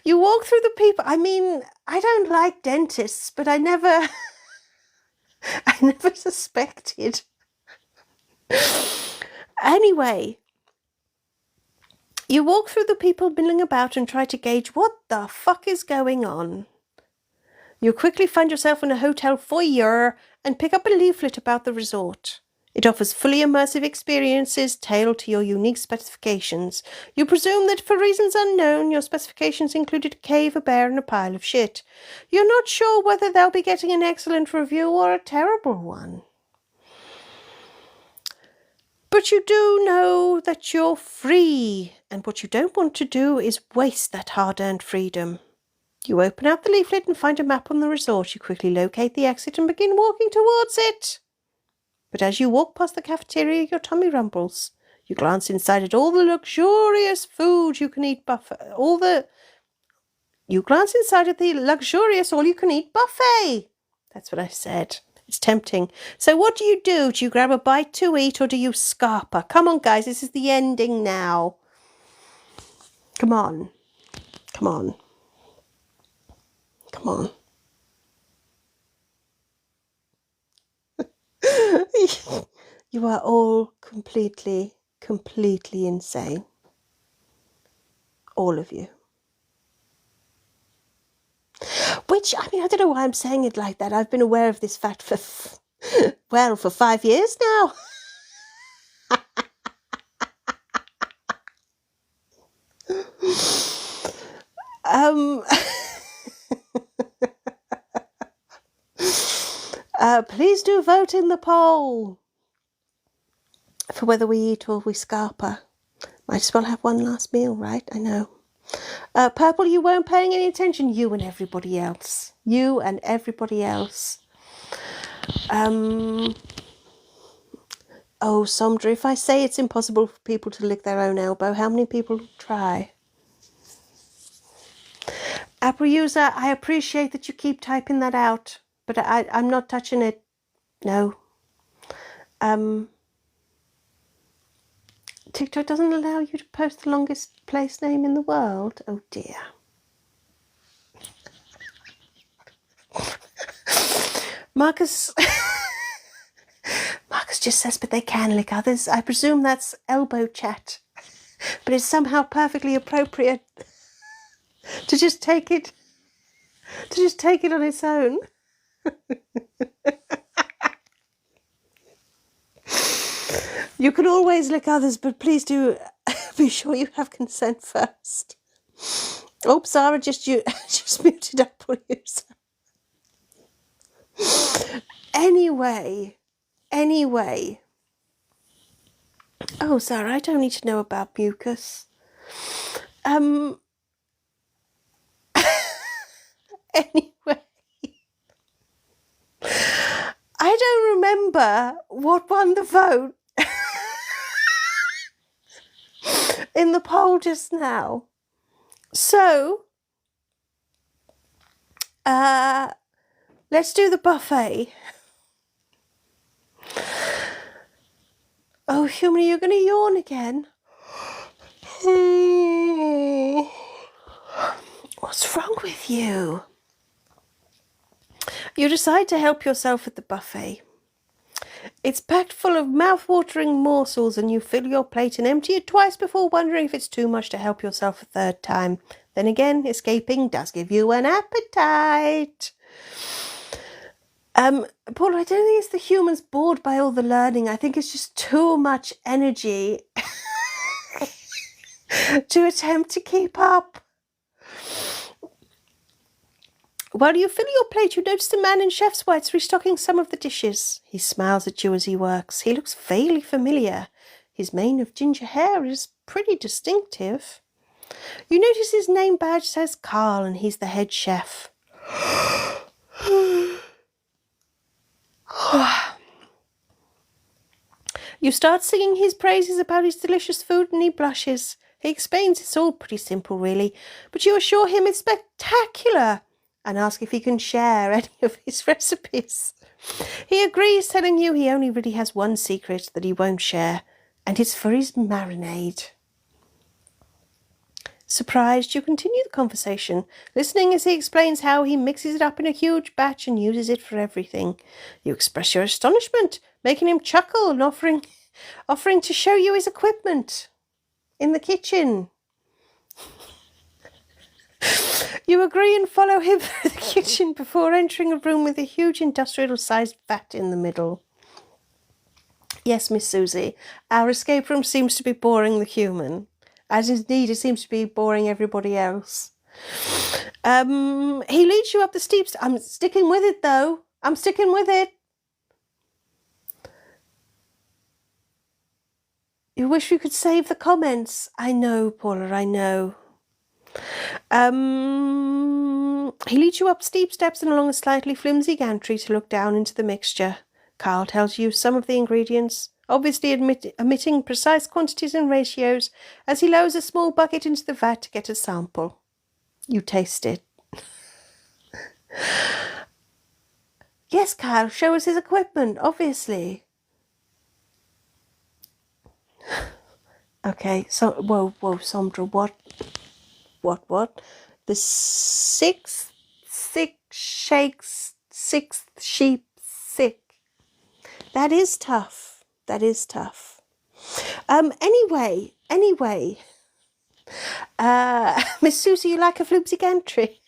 You walk through the people. I mean, I don't like dentists, but I never suspected. Anyway, you walk through the people milling about and try to gauge what the fuck is going on. You quickly find yourself in a hotel foyer and pick up a leaflet about the resort. It offers fully immersive experiences tailored to your unique specifications. You presume that for reasons unknown, your specifications included a cave, a bear, and a pile of shit. You're not sure whether they'll be getting an excellent review or a terrible one. But you do know that you're free, and what you don't want to do is waste that hard-earned freedom. You open up the leaflet and find a map on the resort. You quickly locate the exit and begin walking towards it. But as you walk past the cafeteria, your tummy rumbles. You glance inside at all the luxurious food you can eat buffet. You glance inside at the luxurious all-you-can-eat buffet. That's what I said. It's tempting. So what do? Do you grab a bite to eat or do you scarper? Come on, guys. This is the ending now. Come on. Come on. Come on. You are all completely insane. All of you. Which, I mean, I don't know why I'm saying it like that. I've been aware of this fact for 5 years now. Please do vote in the poll for whether we eat or we scarper. Might as well have one last meal, right? I know. Purple, you weren't paying any attention. You and everybody else. You and everybody else. Oh, Somdra, if I say it's impossible for people to lick their own elbow, how many people try? Apple user, I appreciate that you keep typing that out, but I'm not touching it. No. TikTok doesn't allow you to post the longest place name in the world. Oh dear. Marcus just says, but they can lick others. I presume that's elbow chat. But it's somehow perfectly appropriate to just take it on its own. You can always lick others, but please do be sure you have consent first. Oops, Sarah, just muted up for you. Anyway. Oh, Sarah, I don't need to know about mucus. Anyway. I don't remember what won the vote in the poll just now. So, let's do the buffet. Oh, Human, are you going to yawn again? What's wrong with you? You decide to help yourself at the buffet. It's packed full of mouth-watering morsels, and you fill your plate and empty it twice before wondering if it's too much to help yourself a third time. Then again, escaping does give you an appetite. Paul, I don't think it's the humans bored by all the learning. I think it's just too much energy to attempt to keep up. While you fill your plate, you notice the man in chef's whites restocking some of the dishes. He smiles at you as he works. He looks vaguely familiar. His mane of ginger hair is pretty distinctive. You notice his name badge says Carl, and he's the head chef. You start singing his praises about his delicious food, and he blushes. He explains it's all pretty simple, really, but you assure him it's spectacular and ask if he can share any of his recipes. He agrees, telling you he only really has one secret that he won't share, and it's for his marinade. Surprised, you continue the conversation, listening as he explains how he mixes it up in a huge batch and uses it for everything. You express your astonishment, making him chuckle and offering to show you his equipment in the kitchen. You agree and follow him through the kitchen before entering a room with a huge industrial-sized vat in the middle. Yes, Miss Susie, our escape room seems to be boring the human, as indeed it seems to be boring everybody else. He leads you up the steep stairs. I'm sticking with it, though. I'm sticking with it. You wish we could save the comments. I know, Paula, I know. He leads you up steep steps and along a slightly flimsy gantry to look down into the mixture. Carl tells you some of the ingredients, obviously omitting precise quantities and ratios, as he lowers a small bucket into the vat to get a sample. You taste it. Yes, Carl, show us his equipment, obviously. Okay, so, whoa, Sandra, what? The sixth sheep sick. That is tough. Anyway. Miss Susie, you like a floopsy gantry?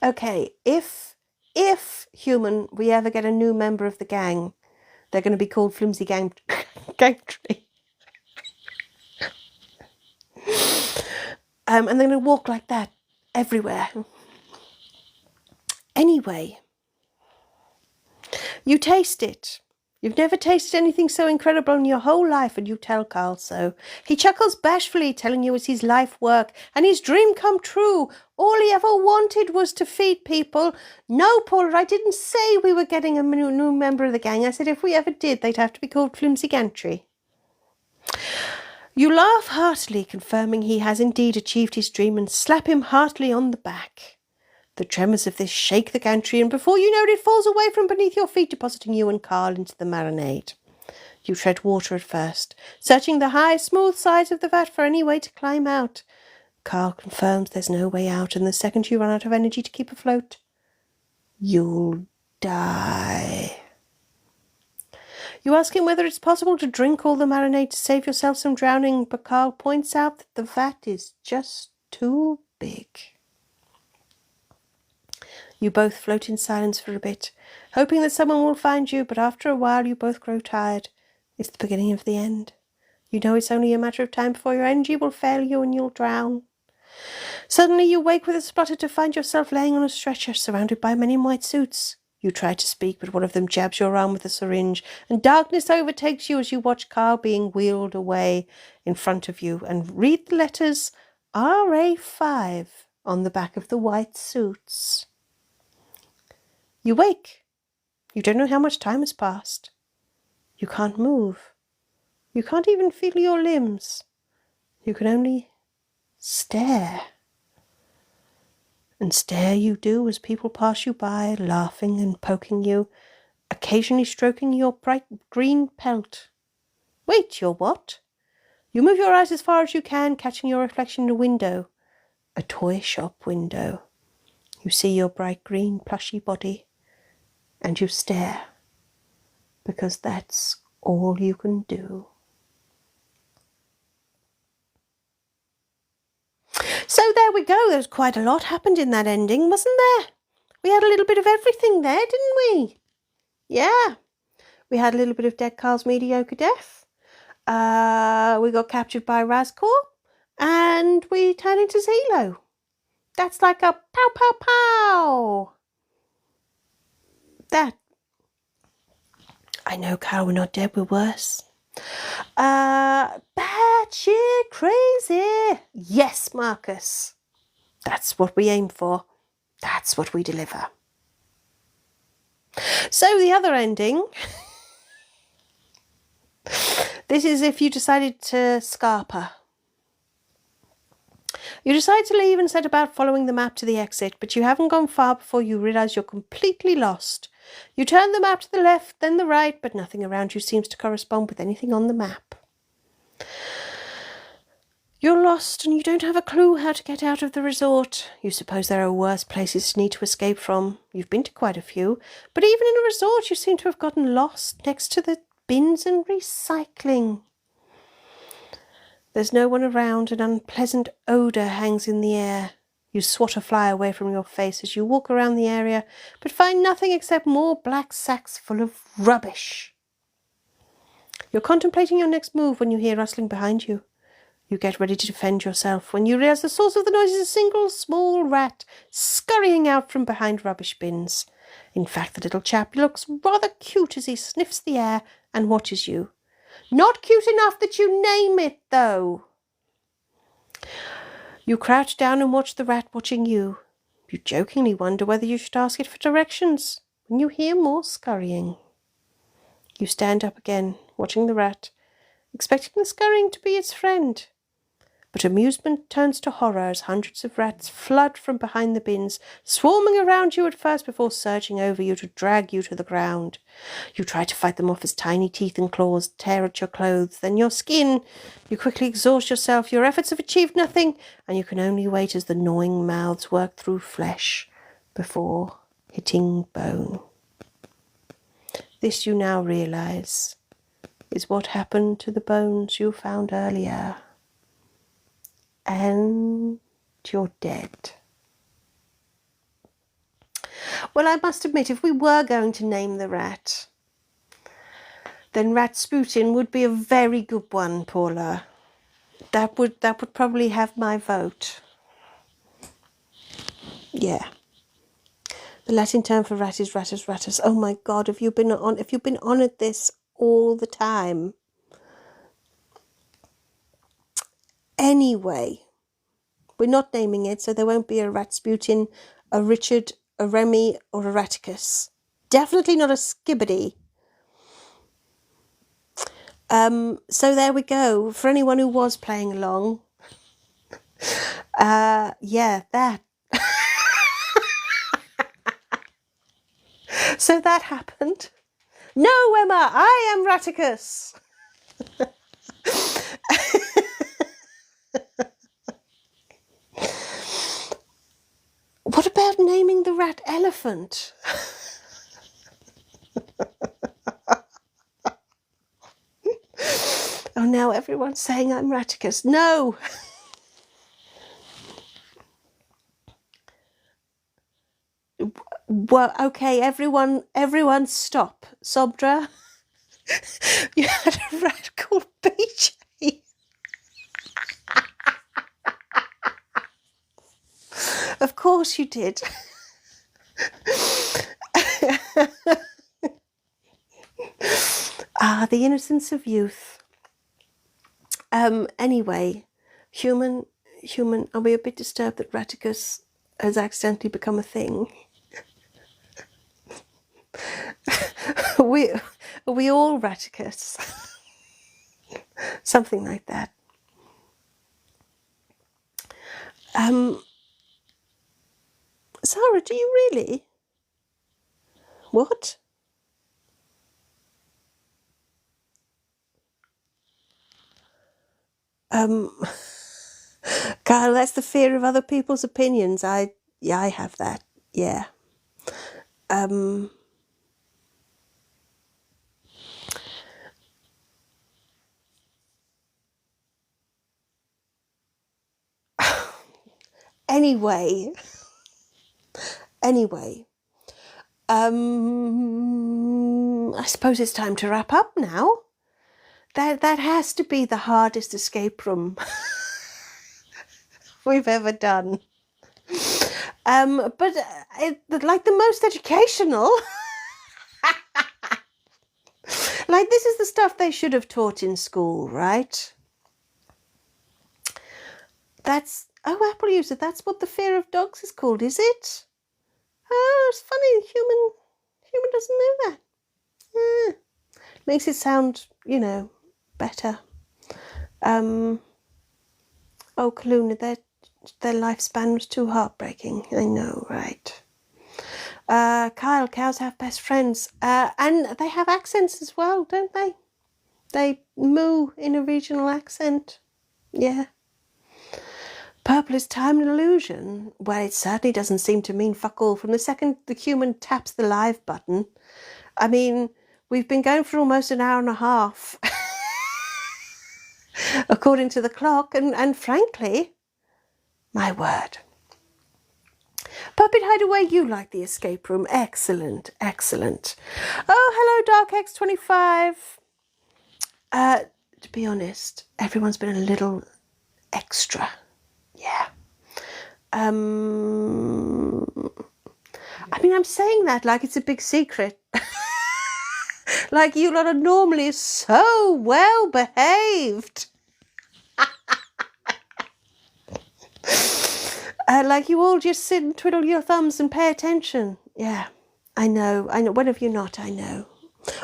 Okay, if human, we ever get a new member of the gang, they're going to be called Flimsy Gantry. And they're going to walk like that everywhere. Anyway, you taste it. You've never tasted anything so incredible in your whole life, and you tell Carl so. He chuckles bashfully, telling you it's his life work and his dream come true. All he ever wanted was to feed people. No, Paula, I didn't say we were getting a new member of the gang. I said if we ever did, they'd have to be called Flimsy Gantry. You laugh heartily, confirming he has indeed achieved his dream, and slap him heartily on the back. The tremors of this shake the gantry, and before you know it, it falls away from beneath your feet, depositing you and Carl into the marinade. You tread water at first, searching the high, smooth sides of the vat for any way to climb out. Carl confirms there's no way out, and the second you run out of energy to keep afloat, you'll die. You ask him whether it's possible to drink all the marinade to save yourself some drowning, but Carl points out that the vat is just too big. You both float in silence for a bit, hoping that someone will find you, but after a while you both grow tired. It's the beginning of the end. You know it's only a matter of time before your energy will fail you and you'll drown. Suddenly you wake with a splutter to find yourself laying on a stretcher, surrounded by men in white suits. You try to speak, but one of them jabs your arm with a syringe, and darkness overtakes you as you watch Carl being wheeled away in front of you and read the letters RA5 on the back of the white suits. You wake. You don't know how much time has passed. You can't move. You can't even feel your limbs. You can only stare. And stare you do as people pass you by, laughing and poking you, occasionally stroking your bright green pelt. Wait, you're what? You move your eyes as far as you can, catching your reflection in a window. A toy shop window. You see your bright green plushy body, and you stare, because that's all you can do. So there we go. There was quite a lot happened in that ending, wasn't there? We had a little bit of everything there, didn't we? Yeah. We had a little bit of Dead Carl's mediocre death. We got captured by Razcor. And we turned into Zelo. That's like a pow, pow, pow. That. I know, Carl, we're not dead, we're worse. Batshit crazy. Yes, Marcus. That's what we aim for. That's what we deliver. So the other ending. This is if you decided to scarper. You decide to leave and set about following the map to the exit, but you haven't gone far before you realise you're completely lost. You turn the map to the left, then the right, but nothing around you seems to correspond with anything on the map. You're lost and you don't have a clue how to get out of the resort. You suppose there are worse places to need to escape from. You've been to quite a few, but even in a resort you seem to have gotten lost next to the bins and recycling. There's no one around, an unpleasant odour hangs in the air. You swat a fly away from your face as you walk around the area, but find nothing except more black sacks full of rubbish. You're contemplating your next move when you hear rustling behind you. You get ready to defend yourself when you realise the source of the noise is a single small rat scurrying out from behind rubbish bins. In fact, the little chap looks rather cute as he sniffs the air and watches you. Not cute enough that you name it, though. You crouch down and watch the rat watching you. You jokingly wonder whether you should ask it for directions when you hear more scurrying. You stand up again, watching the rat, expecting the scurrying to be its friend. But amusement turns to horror as hundreds of rats flood from behind the bins, swarming around you at first before surging over you to drag you to the ground. You try to fight them off as tiny teeth and claws tear at your clothes, then your skin. You quickly exhaust yourself, your efforts have achieved nothing, and you can only wait as the gnawing mouths work through flesh before hitting bone. This, you now realise, is what happened to the bones you found earlier. And you're dead. Well, I must admit, if we were going to name the rat, then Rasputin would be a very good one, Paula. That would probably have my vote. Yeah. The Latin term for rat is ratus ratus. Oh my God, have you been on at this all the time? Anyway, we're not naming it, so there won't be a Rasputin, a Richard, a Remy, or a Raticus. Definitely not a Skibbity. So there we go. For anyone who was playing along, yeah, that. So that happened. No, Emma, I am Raticus. What about naming the rat Elephant? Oh, now everyone's saying I'm Raticus. No! Well, okay, everyone stop. Sobdra, you had a rat called BJ. Of course you did. The innocence of youth. Anyway, human, are we a bit disturbed that Raticus has accidentally become a thing? Are we all Raticus? Something like that. Sarah, do you really? What? Kyle, that's the fear of other people's opinions. I have that. Yeah. Anyway. I suppose it's time to wrap up now. That has to be the hardest escape room we've ever done. But like the most educational. Like, this is the stuff they should have taught in school, right? That's, oh, Apple user, that's what the fear of dogs is called, is it? Oh, it's funny, human doesn't know that. Makes it sound, better. Oh, Kaluna, their lifespan was too heartbreaking. I know, right? Kyle, cows have best friends. And they have accents as well, don't they? They moo in a regional accent. Yeah. Purple is time and illusion. Well, it certainly doesn't seem to mean fuck all from the second the human taps the live button. I mean, we've been going for almost an hour and a half, according to the clock, and frankly, my word. Puppet Hideaway, you like the escape room. Excellent, excellent. Oh, hello, DarkX25. To be honest, everyone's been a little extra. Yeah. I mean, I'm saying that like it's a big secret. Like you lot are normally so well behaved. Like you all just sit and twiddle your thumbs and pay attention. Yeah, I know. When have you not? I know.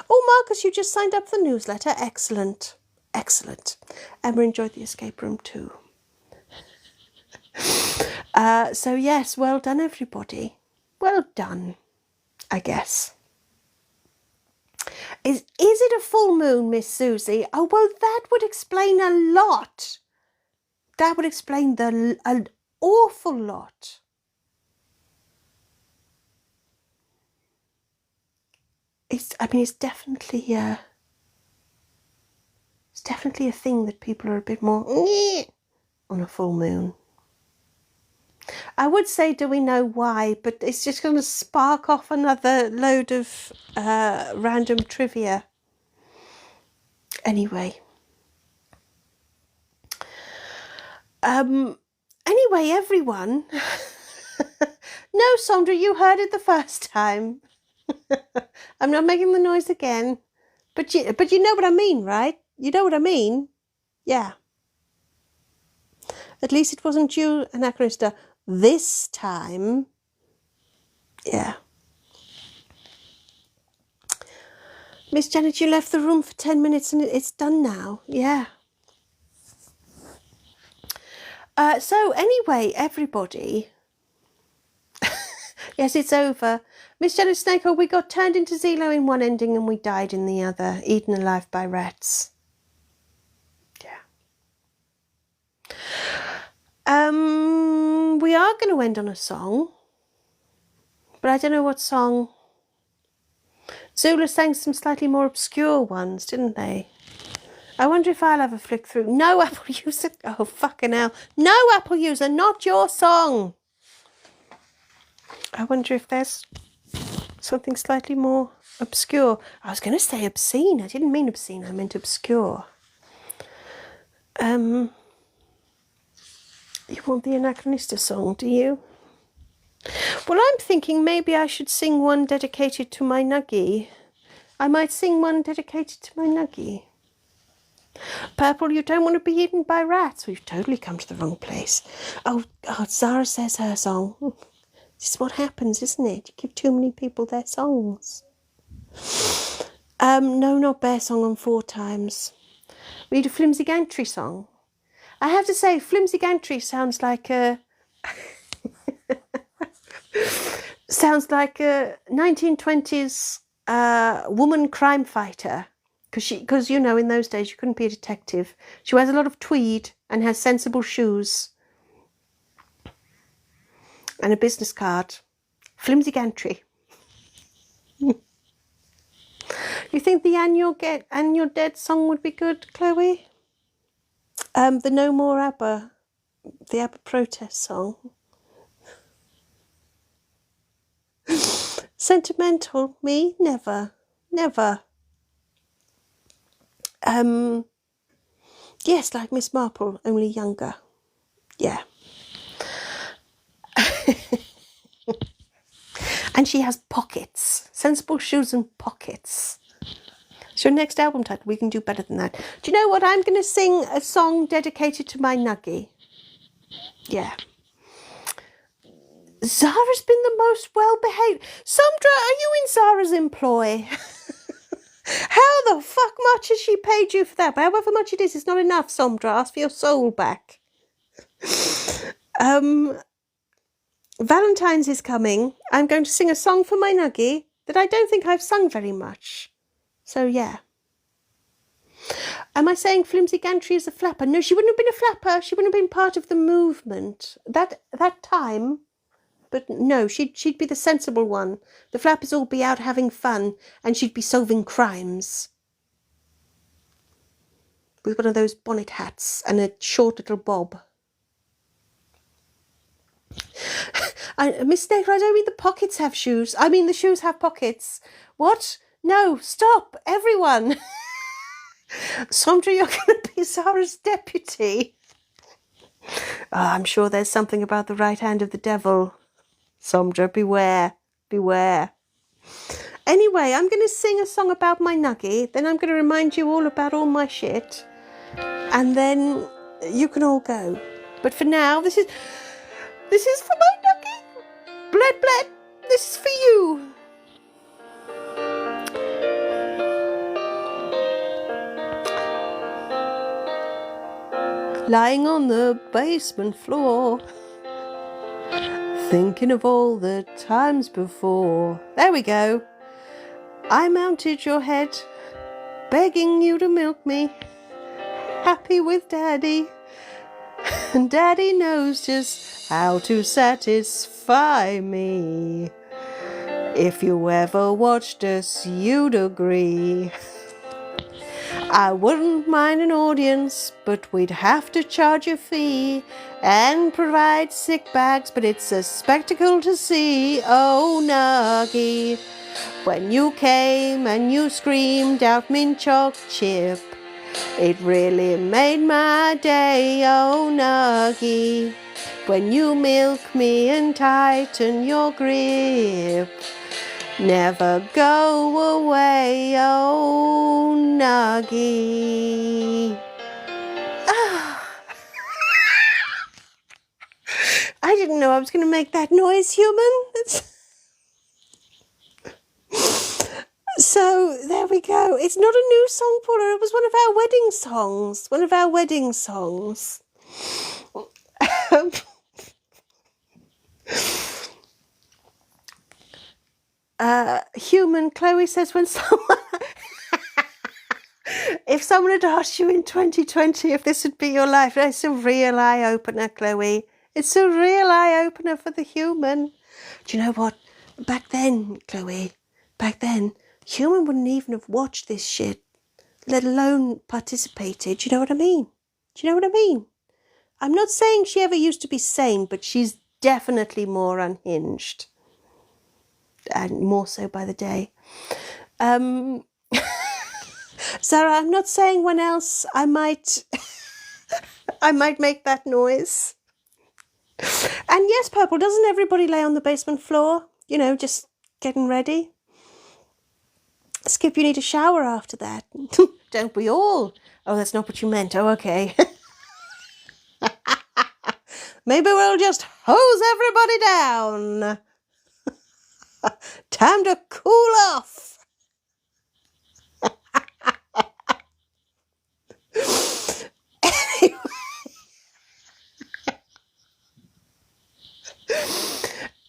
Oh, Marcus, you just signed up for the newsletter. Excellent. Excellent. Emma enjoyed the escape room too. So yes, well done, everybody. Well done, I guess. Is it a full moon, Miss Susie? Oh, well, that would explain a lot. That would explain an awful lot. It's definitely a thing that people are a bit more on a full moon. I would say, do we know why? But it's just going to spark off another load of random trivia. Anyway. Anyway, everyone. No, Sondra, you heard it the first time. I'm not making the noise again. But you know what I mean, right? You know what I mean? Yeah. At least it wasn't you, Anachronista, this time. Yeah. Miss Janet, you left the room for 10 minutes and it's done now. Yeah. So anyway, everybody. Yes, it's over. Miss Janet Snakehole, we got turned into Zelo in one ending and we died in the other, eaten alive by rats. Yeah. We are going to end on a song, but I don't know what song. Zula sang some slightly more obscure ones, didn't they? I wonder if I'll have a flick through. No, Apple user. Oh, fucking hell. No, Apple user, not your song. I wonder if there's Something slightly more obscure. I was going to say obscene. I didn't mean obscene. I meant obscure. You want the Anachronista song, do you? Well, I'm thinking maybe I should sing one dedicated to my Nuggie. I might sing one dedicated to my Nuggie. Purple, you don't want to be eaten by rats. We've totally come to the wrong place. Oh, God, Zara says her song. This is what happens, isn't it? You give too many people their songs. No, not Bear Song on 4 times. We need a Flimsy Gantry song. I have to say, Flimsy Gantry sounds like a... sounds like a 1920s woman crime fighter. Because, you know, in those days you couldn't be a detective. She wears a lot of tweed and has sensible shoes. And a business card. Flimsy Gantry. You think the And You're Dead song would be good, Chloe? The No More ABBA. The ABBA protest song. Sentimental? Me? Never. Never. Yes, like Miss Marple, only younger. Yeah. And she has pockets. Sensible shoes and pockets. It's your next album title. We can do better than that. Do you know what? I'm going to sing a song dedicated to my Nuggie. Yeah. Zara's been the most well-behaved. Sandra, are you in Zara's employ? How the fuck much has she paid you for that? But however much it is, it's not enough, Sandra. Ask for your soul back. Valentine's is coming. I'm going to sing a song for my Nuggie that I don't think I've sung very much. So, yeah. Am I saying Flimsy Gantry is a flapper? No, she wouldn't have been a flapper. She wouldn't have been part of the movement. That time... But no, she'd be the sensible one. The flappers all be out having fun, and she'd be solving crimes. With one of those bonnet hats and a short little bob. Miss Snaker, I don't mean the pockets have shoes. I mean the shoes have pockets. What? No, stop, everyone. Sandra, you're going to be Zara's deputy. I'm sure there's something about the right hand of the devil. Sandra, beware, beware. Anyway, I'm going to sing a song about my Nuggie, then I'm going to remind you all about all my shit, and then you can all go. But for now, this is for my Nuggie. Bled, bled, this is for you. Lying on the basement floor, thinking of all the times before. There we go. I mounted your head, begging you to milk me, happy with Daddy. And Daddy knows just how to satisfy me. If you ever watched us, you'd agree. I wouldn't mind an audience, but we'd have to charge a fee and provide sick bags, but it's a spectacle to see. Oh, Nuggie, when you came and you screamed out mint choc chip, it really made my day. Oh, Nuggie, when you milk me and tighten your grip, never go away, oh, Nuggie. I didn't know I was going to make that noise, human. So, there we go. It's not a new song, Paula. It was one of our wedding songs. One of our wedding songs. Human, Chloe says when someone... if someone had asked you in 2020 if this would be your life, it's a real eye-opener, Chloe. It's a real eye-opener for the human. Do you know what? Back then, Chloe, back then, human wouldn't even have watched this shit, let alone participated. Do you know what I mean? Do you know what I mean? I'm not saying she ever used to be sane, but she's definitely more unhinged. and more so by the day. Sarah, I'm not saying when else I might make that noise. And yes, Purple, doesn't everybody lay on the basement floor? You know, just getting ready. Skip, you need a shower after that. Don't we all? Oh, that's not what you meant. Oh, okay. Maybe we'll just hose everybody down. Time to cool off.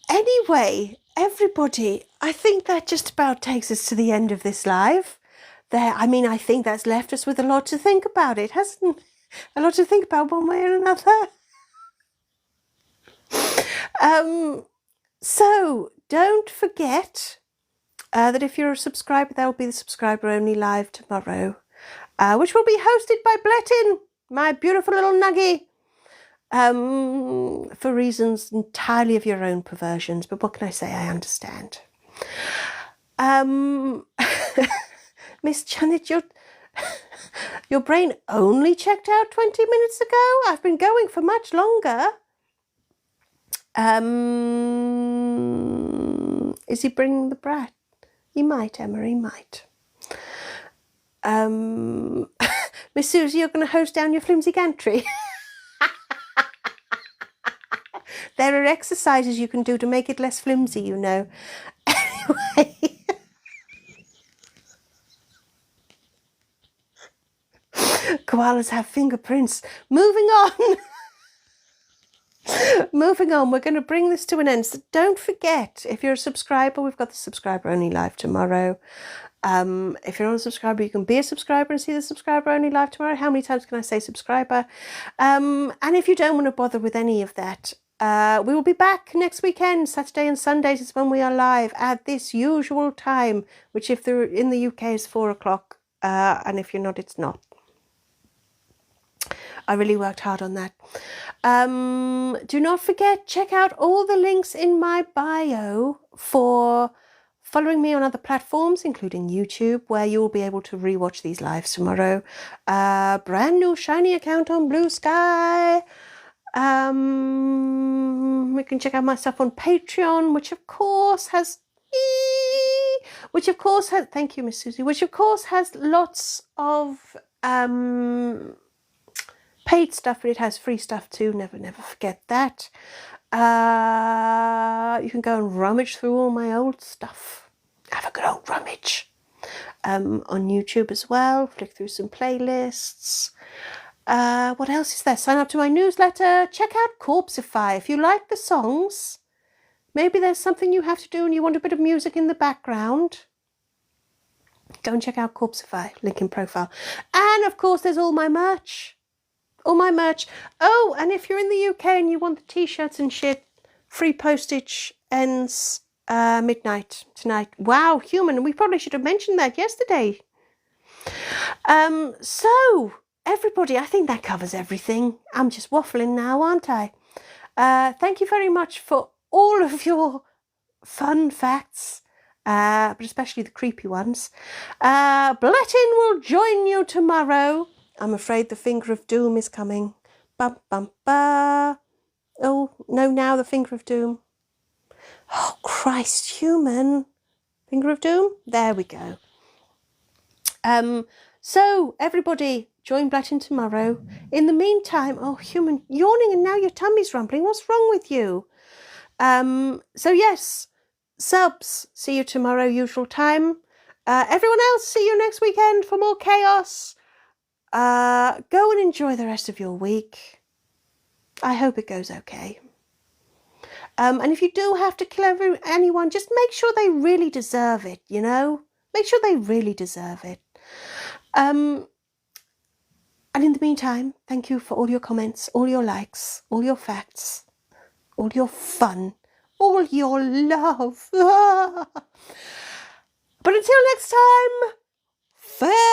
Anyway, everybody, I think that just about takes us to the end of this live. I think that's left us with a lot to think about. It hasn't a lot to think about one way or another. So don't forget that if you're a subscriber, there will be the subscriber only live tomorrow, which will be hosted by Blettin, my beautiful little nuggie, for reasons entirely of your own perversions. But what can I say? I understand. Miss Janet, your brain only checked out 20 minutes ago? I've been going for much longer. Is he bringing the brat? He might, Emma, he might. Miss Susie, you're going to hose down your flimsy gantry. There are exercises you can do to make it less flimsy, you know. Anyway. Koalas have fingerprints. Moving on. Moving on, we're going to bring this to an end. So don't forget, if you're a subscriber, we've got the subscriber only live tomorrow. If you're not a subscriber, you can be a subscriber and see the subscriber only live tomorrow. How many times can I say subscriber? And if you don't want to bother with any of that, we will be back next weekend. Saturday and Sundays is when we are live at this usual time, which if they're in the UK is 4 o'clock. And if you're not, it's not. I really worked hard on that. Do not forget, check out all the links in my bio for following me on other platforms, including YouTube, where you will be able to rewatch these lives tomorrow. Brand new shiny account on Blue Sky. We can check out my stuff on Patreon, which of course has... Thank you, Miss Susie. Which of course has lots of... paid stuff, but it has free stuff too. Never forget that. You can go and rummage through all my old stuff. Have a good old rummage. On YouTube as well. Flick through some playlists. What else is there? Sign up to my newsletter. Check out Corpseify. If you like the songs, maybe there's something you have to do and you want a bit of music in the background, go and check out Corpseify. Link in profile. And of course, there's all my merch. All my merch. Oh, and if you're in the UK and you want the t-shirts and shit, free postage ends midnight tonight. Wow, human. We probably should have mentioned that yesterday. So, everybody, I think that covers everything. I'm just waffling now, aren't I? Thank you very much for all of your fun facts, but especially the creepy ones. Blettin will join you tomorrow. I'm afraid the finger of doom is coming. Bum, bum, ba. Oh, no, now the finger of doom. Oh, Christ, human. Finger of doom? There we go. So, everybody, join Blettin tomorrow. In the meantime, oh, human, yawning and now your tummy's rumbling. What's wrong with you? So, yes, subs, see you tomorrow, usual time. Everyone else, see you next weekend for more chaos. Go and enjoy the rest of your week. I hope it goes okay. And if you do have to kill anyone, just make sure they really deserve it, you know? Make sure they really deserve it. And in the meantime, thank you for all your comments, all your likes, all your facts, all your fun, all your love. But until next time, farewell!